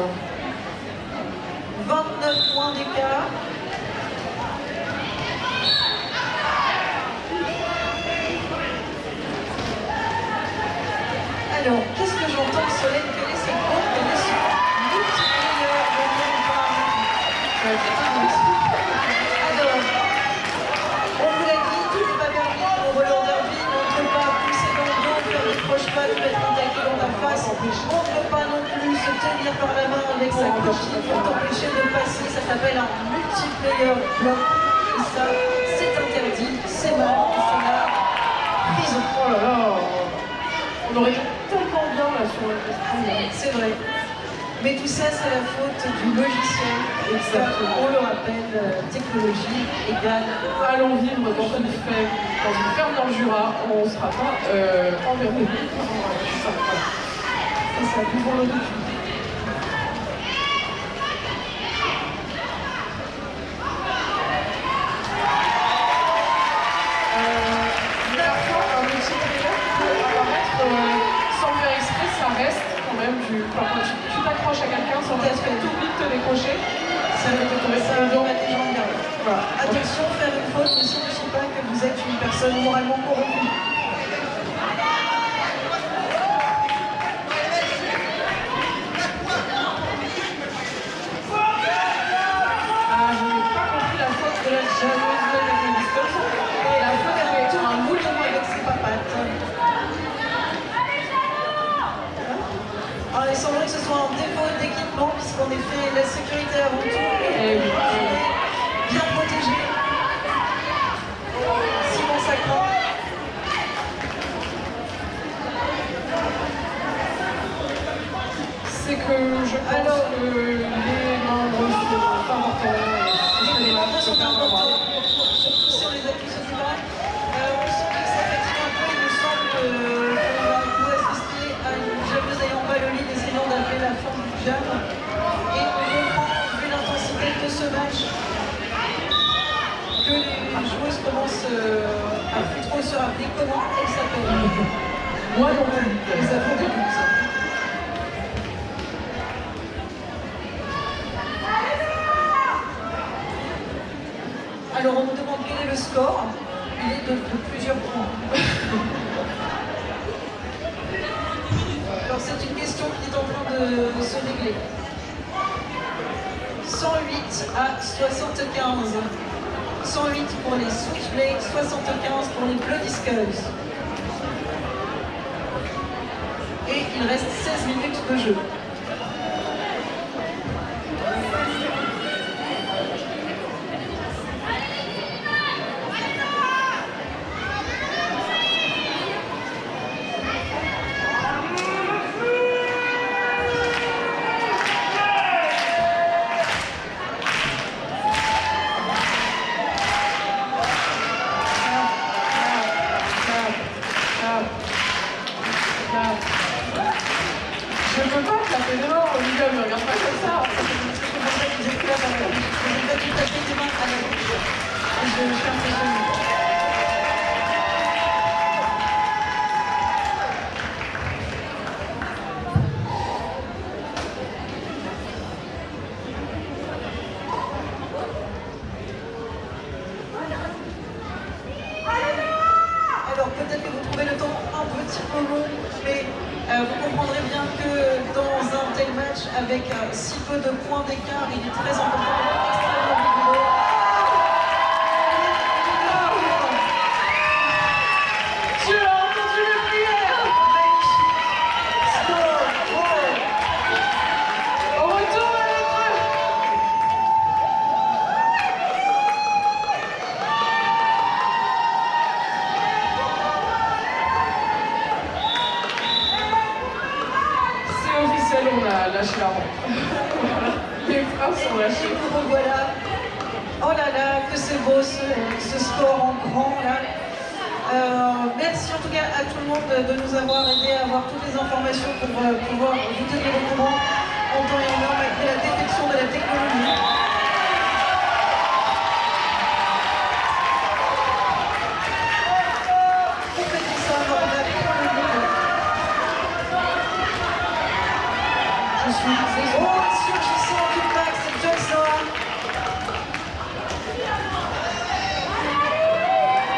29 points d'écart. Alors, qu'est-ce que j'entends, Solène? Quel est ce groupe? Quel est ce multiplayer? Alors, on vous l'a dit, tout n'est pas permis pour Roland Derby. On ne peut pas pousser dans le dos, faire des croche-pattes, mettre un taquet dans la face. On ne peut pas non plus se tenir par la main avec sa coquille pour t'empêcher de passer. Ça s'appelle un multiplayer bloc. Et ça, c'est interdit, c'est mal, et c'est la prison. Oh là là, on aurait été tellement bien là sur le festival. C'est vrai. Mais tout ça, c'est la faute du logiciel. Et ça, on le rappelle, technologie égale. Allons vivre dans une ferme dans le Jura, on ne sera pas enfermé. C'est ça, plus pour le doute. Un multiplayer peut apparaître sans le faire exprès, ça reste quand même quand tu t'accroches à quelqu'un sans faire exprès, tu oublies de te décrocher, ça ne te correspond Ça pas. va mettre les gens en garde. Voilà. Attention, faire une faute ne signifie pas que vous êtes une personne moralement corrompue. Ah, je n'ai pas compris la faute de la jalousie de la Skulls. Et la faute, elle est Un moulon avec ses papates. Alors, il semblerait que ce soit un défaut d'équipement, puisqu'en effet, la sécurité avant tout, Eh oui. bien protégé. Simon Sacran. C'est que je pense que les membres sont importants et Les membres ce sont serait importants, surtout si on les accuse au débat. On sent que ça fatigue un peu, il me semble qu'on va pouvoir assister à une jammeuse ayant pas le lead, essayant d'appeler la fin du jam. Et on comprend, vu l'intensité de ce match, que les joueuses commencent à plus trop se rappeler comment elles s'appellent. Moi non plus. Et ça fait des buts. Alors on me demande quel est le score. Il est de plusieurs points. Alors c'est une question qui est en train de se régler. 108 à 75. 108 pour les Switchblades, 75 pour les Bloody Skulls. Et il reste 16 minutes de jeu. peut-être que vous trouvez le temps un petit peu long, mais vous comprendrez bien que dans un tel match, avec si peu de points d'écart, il est très important d'être extrêmement rigoureux. Tu as entendu les prières? Magnifique. Score. Au retour à l'épreuve. C'est officiel, on a lâché la rampe. Les freins sont Et lâchés. nous revoilà. Oh là là, que c'est beau ce score en grand là. Merci en tout cas à tout le monde de nous avoir aidés à avoir toutes les informations pour pouvoir vous tenir au courant en temps et en heure malgré la détection de la technologie. Compétition abordable pour le monde. Je suis surgissant du max, c'est Joshua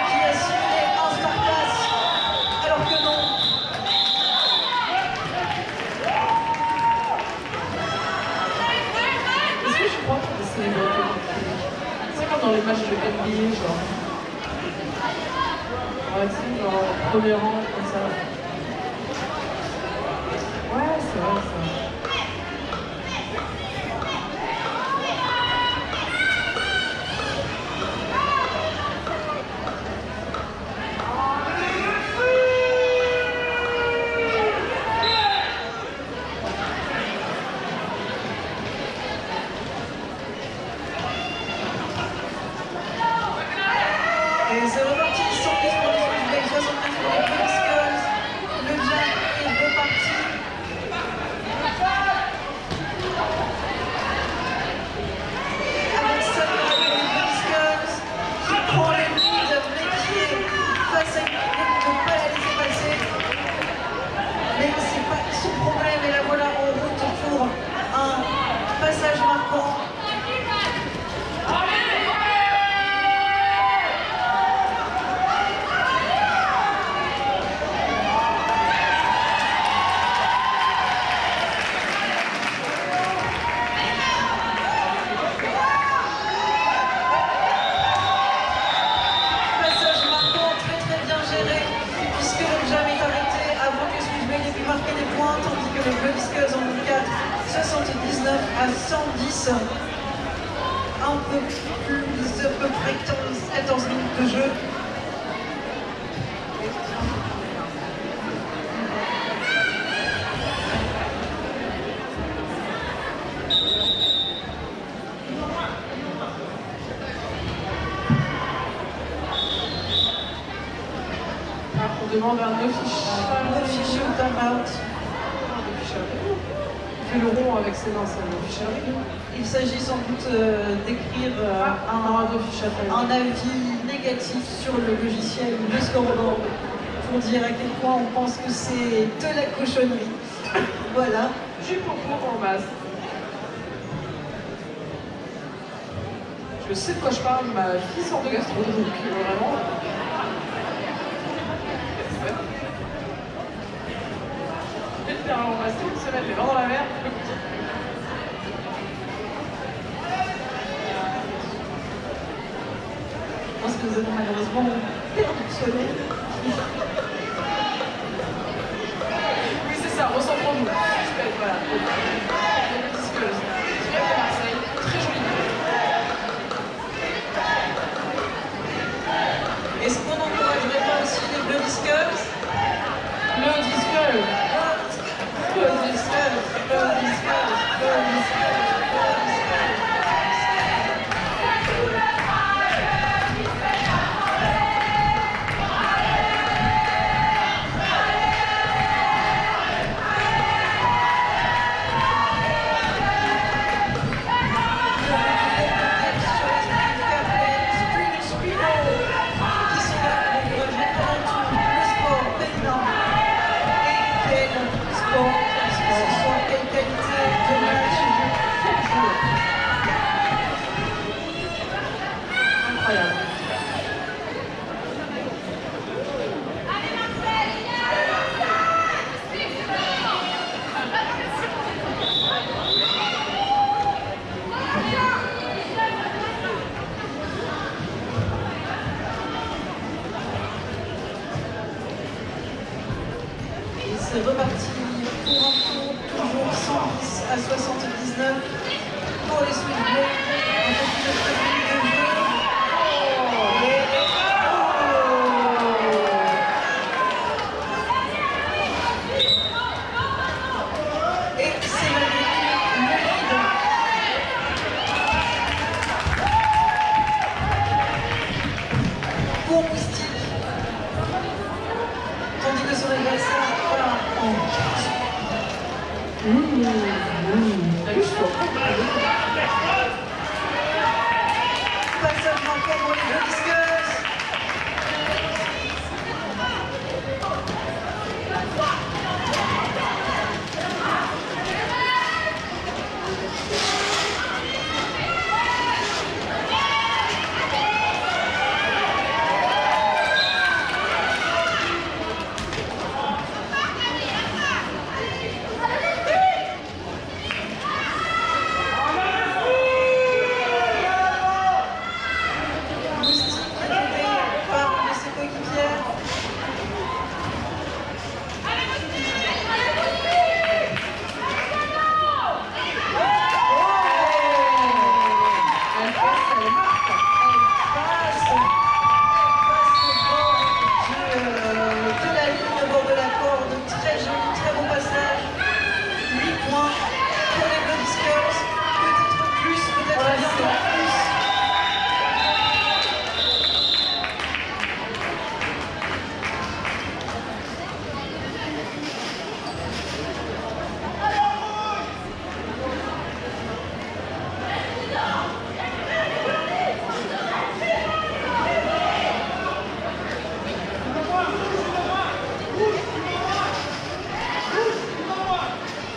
qui a simulé un star pass alors que non. Est-ce que je crois qu'on est célébrité dans le public? C'est comme dans les matchs de NBA, genre. Ouais, tu sais, genre, premier rang, comme ça. Ouais, c'est vrai, ça. Et c'est reparti, 110 pour les Switchblades, 69 pour les Big Skulls. Le jab est reparti. Avec Samira pour les Big Skulls qui prend le lead, mais qui est face à une équipe qui ne peut pas la laisser passer. Mais c'est pas son problème, et la voilà en route pour un passage marquant. Passage marquant, très bien géré, puisque le jam est arrêté avant que Switchblade ait pu marquer des points, tandis que les Bloody Skulls en ont 4, 79 à 110. Un peu plus, à peu près 14 minutes de jeu. On demande un Official timeout. Il fait le rond avec ses mains, c'est un official. Il s'agit sans doute d'écrire un avis négatif sur le logiciel de scoreboard pour dire à quel point on pense que c'est de la cochonnerie. Voilà. Jupe au cours en masse. Je sais de quoi je parle, ma fille sort de gastro, donc vraiment. Je vais te faire un embrasser, se mettre les mains dans la mer. Je pense que nous avons malheureusement perdu le soleil. Oui, c'est ça, recentrons-nous. Voilà. Disqueuse. Direct de Marseille, très jolie. Est-ce qu'on n'encouragerait pas aussi les Bloody Skulls? Le disqueuse. Le Skulls, Bloody Skulls, Bloody Skulls, Bloody Skulls. Incroyable. c'est reparti pour un tour, toujours 110 à 79 pour les Switchblades. Un peu plus de 13 minutes de jeu. Et c'est malgré tout le lead. Pour Moustique. Tandis que son adversaire part en passage manquant pour les deux disqueuses.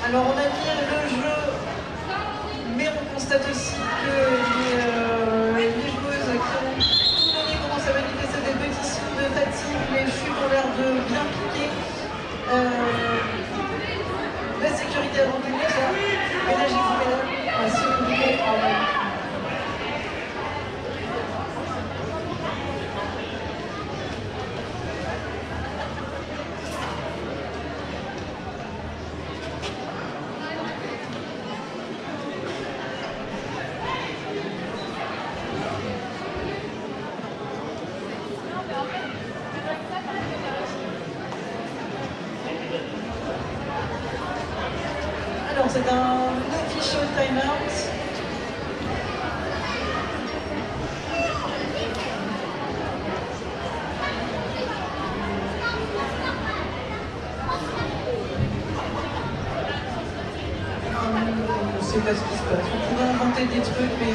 Alors on admire le jeu, mais on constate aussi que les joueuses qui ont tout donné commencent à manifester des petits signes de fatigue. Les chutes ont l'air de bien piquer. La sécurité avant tout ça, ménagez-vous mesdames, la sécurité en main. Alors c'est un official timeout. Je sais pas ce qui se passe. On pourrait inventer des trucs, mais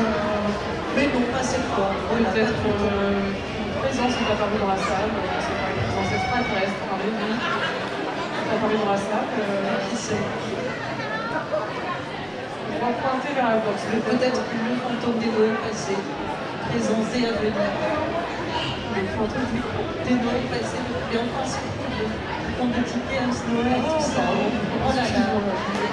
non, pas cette fois. Voilà. Peut-être une présence qui est apparue dans la salle, c'est pas une présence extraterrestre, un réveil qui est apparue dans la salle. Qui sait? On va pointer vers la boxe. Peut-être le fantôme des Noëls passés, présents et à venir. Les fantômes Des Noëls passés, et enfin c'est cool. Compte de tickets, un Noël, tout ça. Oh là là.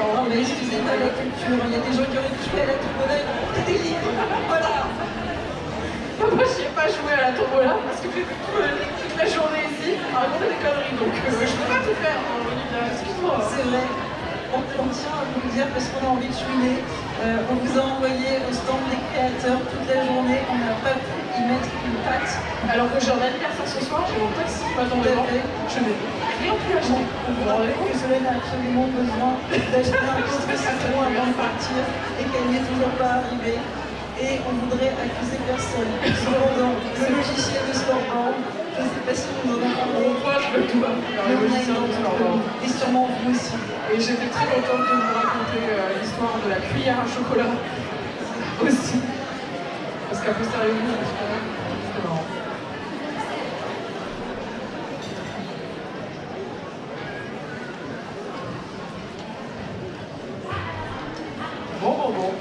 Oh mais excusez-moi la culture, il y a des gens qui auraient pu jouer à la tombola, c'était libre. Voilà. Moi, je n'y ai pas joué à la tombola parce que j'ai fait toute la journée ici à raconter des conneries, donc je ne peux pas tout faire. Excuse-moi. C'est vrai. On tient à vous le dire parce qu'on a envie de chouiner. On vous a envoyé au stand des créateurs toute la journée. On n'a pas pu y mettre une patte. Alors que j'ai un anniversaire ce soir, j'ai mon taxi qui m'attend devant. Je n'ai rien pu acheter. On vous rappelle que Solène a absolument besoin d'acheter un poste de citron avant de partir et qu'elle n'est toujours pas arrivée. Et on voudrait accuser personne. Cependant, le logiciel de Scoreboard, je ne sais pas si vous en avez parlé. Moi, je le dois. Et sûrement vous aussi. Et j'étais très contente de vous raconter l'histoire de la cuillère à chocolat aussi. Parce qu'à posteriori, c'était marrant. Bon.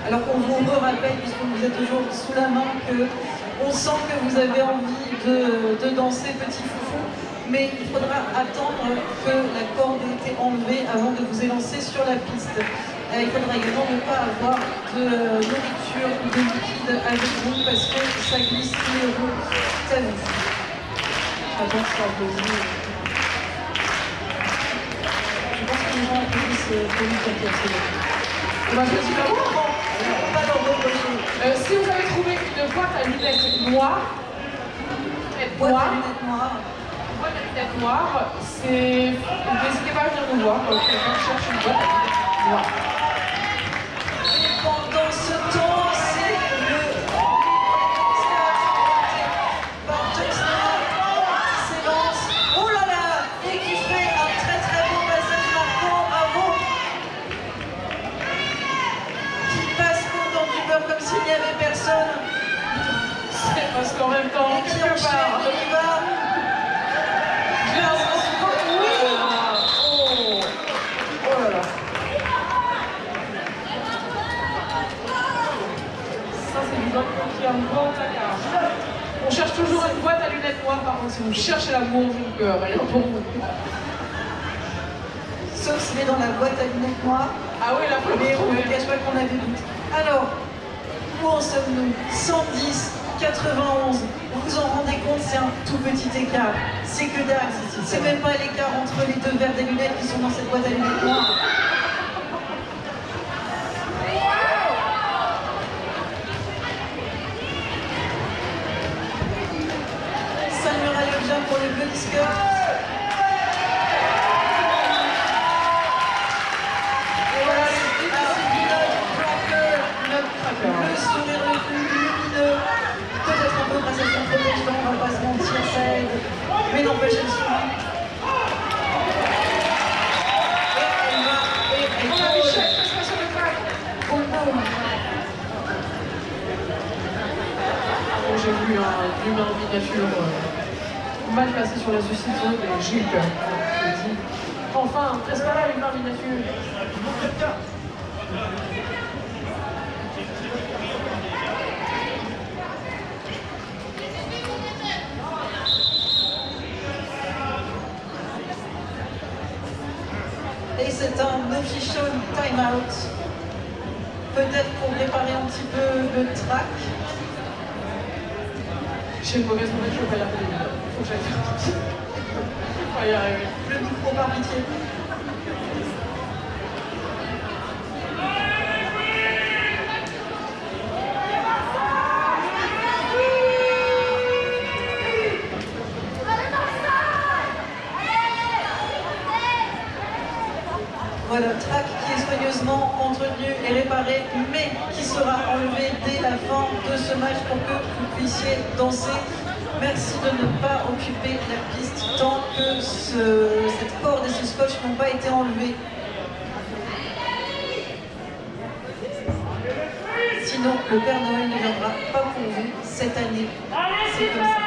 Alors qu'on vous rappelle, puisqu'on vous a toujours sous la main, qu'on sent que vous avez envie de danser petit foufou, mais il faudra attendre que la corde ait été enlevée avant de vous élancer sur la piste. Il faudra également ne pas avoir de nourriture ou de liquide avec vous parce que ça glisse tous les roues. Ça vous. J'adore ça, plaisir. les gens puissent communiquer. On va choisir la voie. Pas leur reprocher. Si vous avez trouvé une boîte à lunettes noire, Boîte à lunettes noires. boîte à lunettes noires, n'hésitez pas à venir nous voir. Quelqu'un cherche une boîte à lunettes noires. Et pendant ce temps, c'est le par Jon Snow qui s'élance. Oh là là! Et qui fait un très très beau passage marquant. Bravo! Qui passe dans du beurre comme s'il n'y avait personne. C'est parce qu'en même temps, Et qui quelque enchaîne, part. on y va. Oh là là. Ça, c'est du bon qui a un grand placard. On cherche toujours une boîte à lunettes noires, par contre, si vous cherchez l'amour du cœur, elle est pour vous. Sauf s'il est dans la boîte à lunettes noires. Ah oui, la Mais on ne première. cache pas qu'on a des doutes. Alors, où en sommes-nous? 110, 91. Vous vous en rendez compte, c'est un tout petit écart. C'est que dalle. C'est même pas l'écart entre les deux verres des lunettes qui sont dans cette boîte à lunettes noires. Samurai Yoja pour le Bloody Skull. Et voilà, le sourire le plus lumineux. Peut-être un peu grâce à son protège-dents, on va pas se mentir, ça aide. Mais n'empêche, elle sourit. Et elle va, et elle On a pose. Michel, qu'est-ce que c'est le crack? Boum, boum. J'ai vu un humain en miniature mal placé sur la suicide zone et j'ai eu peur. J'ai dit, enfin, reste pas là, humain en miniature. Et c'est un official time-out. Peut-être pour préparer un petit peu le track. J'ai une mauvaise nouvelle, je vais pas l'appeler. Faut que j'aille faire pipi. On va y arriver. Le micro par pitié. Voilà, track qui est soigneusement entretenu et réparé, mais qui sera enlevé dès la fin de ce match pour que vous puissiez danser. Merci de ne pas occuper la piste tant que cette corde et ce scotch n'ont pas été enlevés. Sinon, le Père Noël ne viendra pas pour vous cette année. C'est comme ça.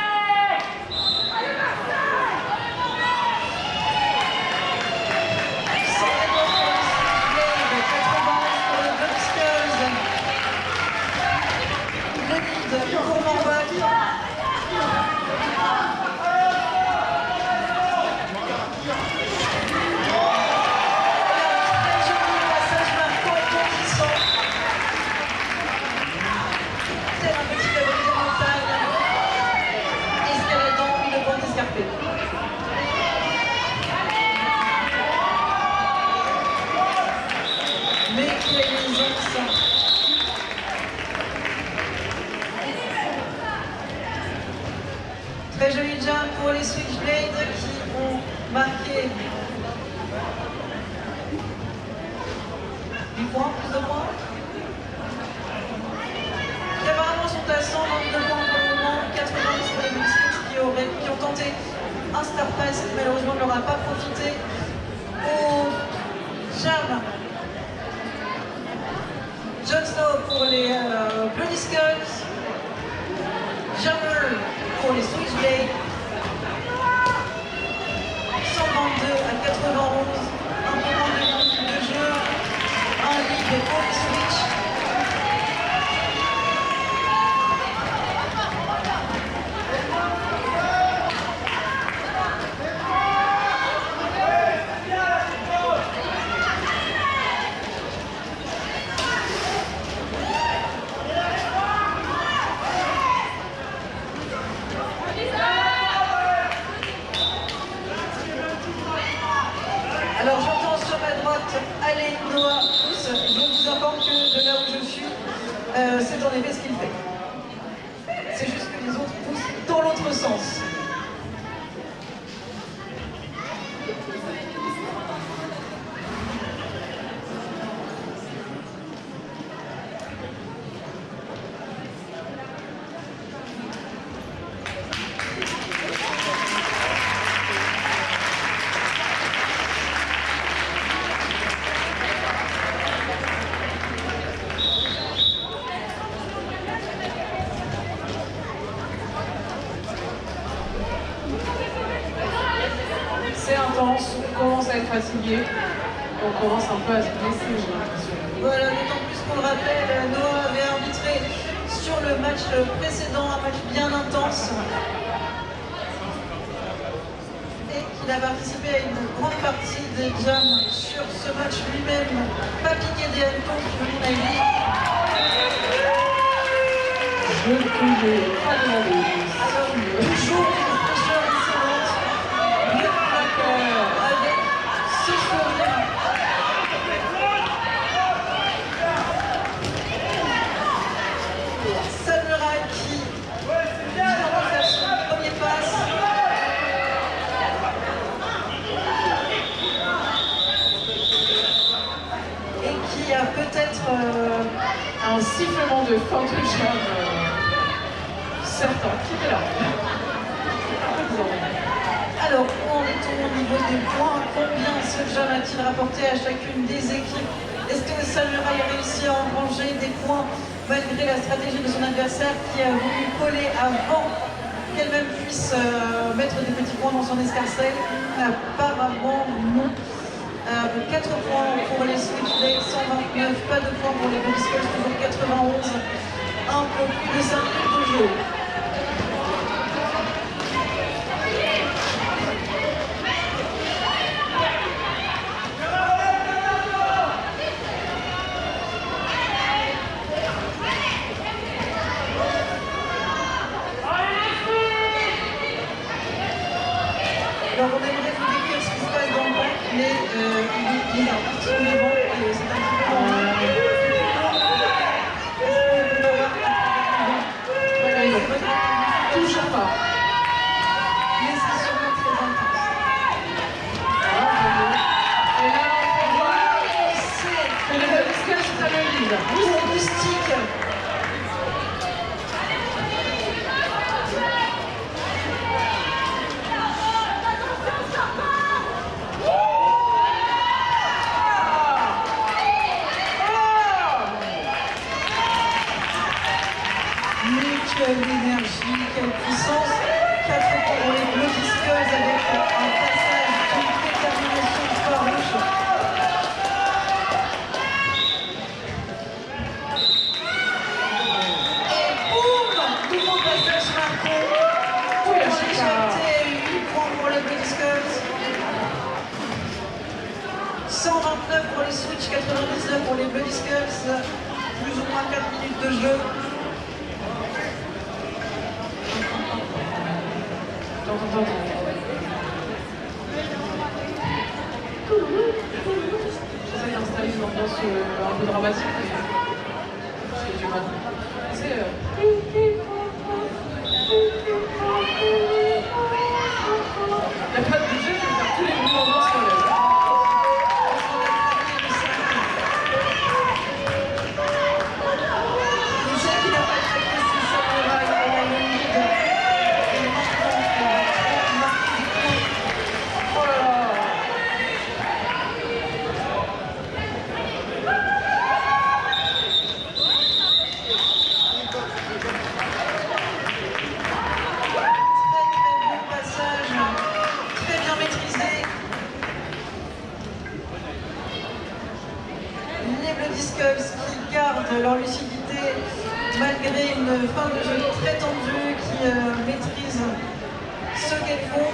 Pour Morbac. Très joli passage marquant bondissant. Tel un petit cavalier de montagne, escaladant une bande escarpée. Mais qui a une aisance. Très joli jump pour les Switchblades qui ont marqué 8 points, plus de points. Qui apparemment sont à 122 points pour le moment, 90 pour les Mystics qui ont tenté un Star Pass qui malheureusement ne leur a pas profité. Au jam, Jon Snow pour les Bloody Skulls. Jammer pour les Switchblades. 122 à 91, un peu moins de minutes de jeu, un lead pour les Switch. Noah pousse, je vous informe que de là où je suis, c'est en effet ce qu'il fait. C'est juste que les autres poussent dans l'autre sens. C'est intense, on commence à être fatigué, on commence un peu à se blesser, j'ai l'impression. Voilà, d'autant plus qu'on le rappelle, Noah avait arbitré sur le match précédent, un match bien intense. Et qu'il a participé à une grande partie des jams sur ce match lui-même. Pas piqué des hannetons, à mon avis. Je ne pouvais pas demander. Alors, toujours une fraîcheur excellente. Le craqueur avec ce sourire. Samurai qui vient de faire son premier passe. Et qui a peut-être Un sifflement de fin de jam certain. Qui est là? Alors, où en est-on au niveau des points? Combien ce jam a-t-il rapporté à chacune des équipes? Est-ce que Samurai a réussi à engranger des points malgré la stratégie de son adversaire qui a voulu coller avant qu'elle-même puisse mettre des petits points dans son escarcelle? Apparemment non. 4 points pour les Switchblades, 129, pas de points pour les Body Skulls, toujours 91, un peu plus de 5 minutes de jeu. Alors on aimerait vous décrire ce qui se passe dans le bac, mais il est absolument et c'est un petit peu Toujours pas. mais c'est sûrement très intense. Et là, on voit C'est que les Baliscales sont à le lead. pour Moustique. Quelle énergie, quelle puissance. 4 points pour les Bloody Skulls avec un passage d'une détermination farouche. Et boum, nouveau passage marqué. Pour l'éjecter, 8 points pour les Bloody Skulls. 129 pour les Switch, 99 pour les Bloody Skulls. Plus ou moins 4 minutes de jeu. J'essaie d'installer une ambiance un peu dramatique, mais j'ai du mal. C'est il n'y a pas de budget, je vais faire tous les bruits d'ambiance sur l'aise. Oh là là. Skulls qui gardent leur lucidité malgré une fin de jeu très tendue, qui maîtrisent ce qu'elles font.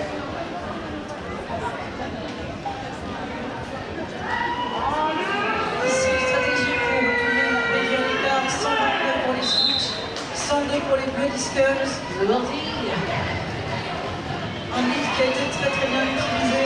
Ici, une stratégie pour réduire l'écart, 129 pour les Switch, 102 pour les Bloody Skulls. Un lead qui a été très bien utilisé.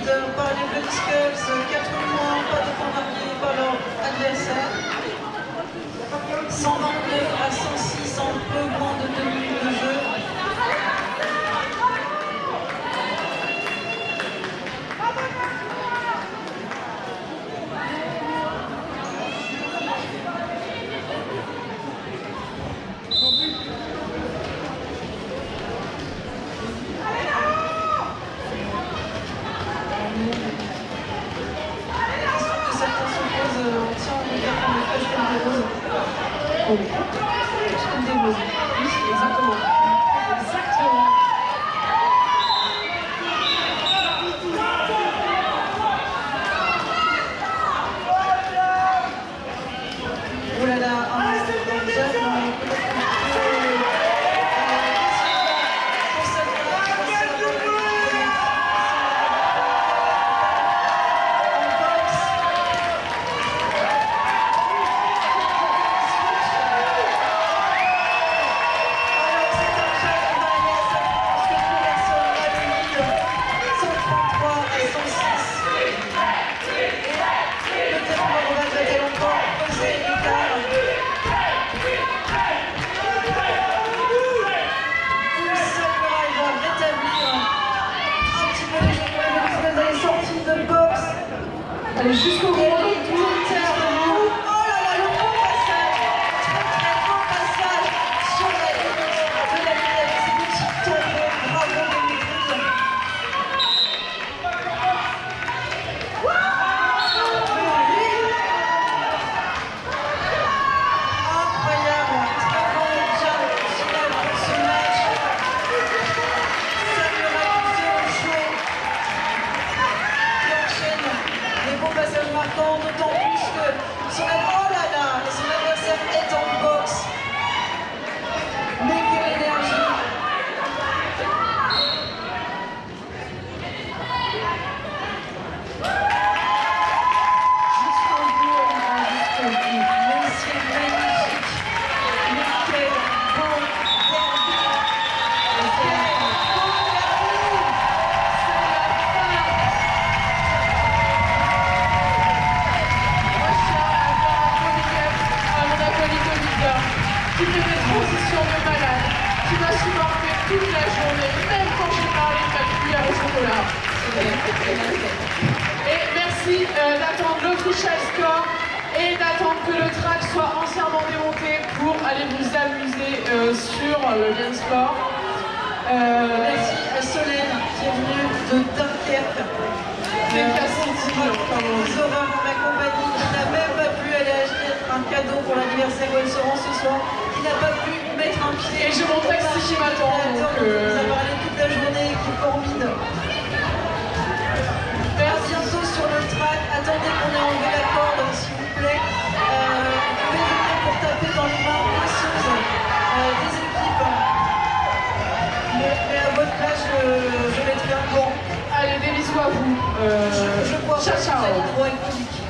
leader par les Bloody Skulls, 4 points, pas de points marqués par leur adversaire. 129 à 106 en peu moins de 2 minutes de jeu. Comme des roses. Oui, exactement. Exactement. Oh là là, jusqu'au bout. Oh là là, le bon passage, très bon passage sur la ligne de la ligne avec ces petits tombes. Bravo Dimitri. Incroyable, très bon jump final pour ce match. Samurai Show qui enchaîne les bons passages marquants, d'autant plus que son adversaire est en boxe. Mais quelle énergie! Jusqu'au bout, jusqu'au bout. Mais c'est magnifique. Mais quel beau derby! Qui fait des transitions de malade, qui m'a supporté toute la journée, même quand j'ai parlé de ma cuillère au chocolat. Et merci d'attendre l'official score et d'attendre que le track soit entièrement démonté pour aller vous amuser sur le dance floor. Merci à Solène qui est venue de Dunkerque. Les horreurs de ma compagnie qui n'a même pas pu aller acheter un cadeau pour l'anniversaire où elle se rend ce soir, qui n'a pas pu mettre un pied. Et j'ai mon taxi qui m'attend. Qui nous a parlé toute la journée, qui est formide. À bientôt sur le track. Attendez qu'on ait enlevé la corde, s'il vous plaît. Vous pouvez venir pour taper dans les mains précieuses des équipes. Mais à votre place, je mettrai un gant. Allez, des bisous à vous. Je crois ciao, que ciao. vous allez droit et public.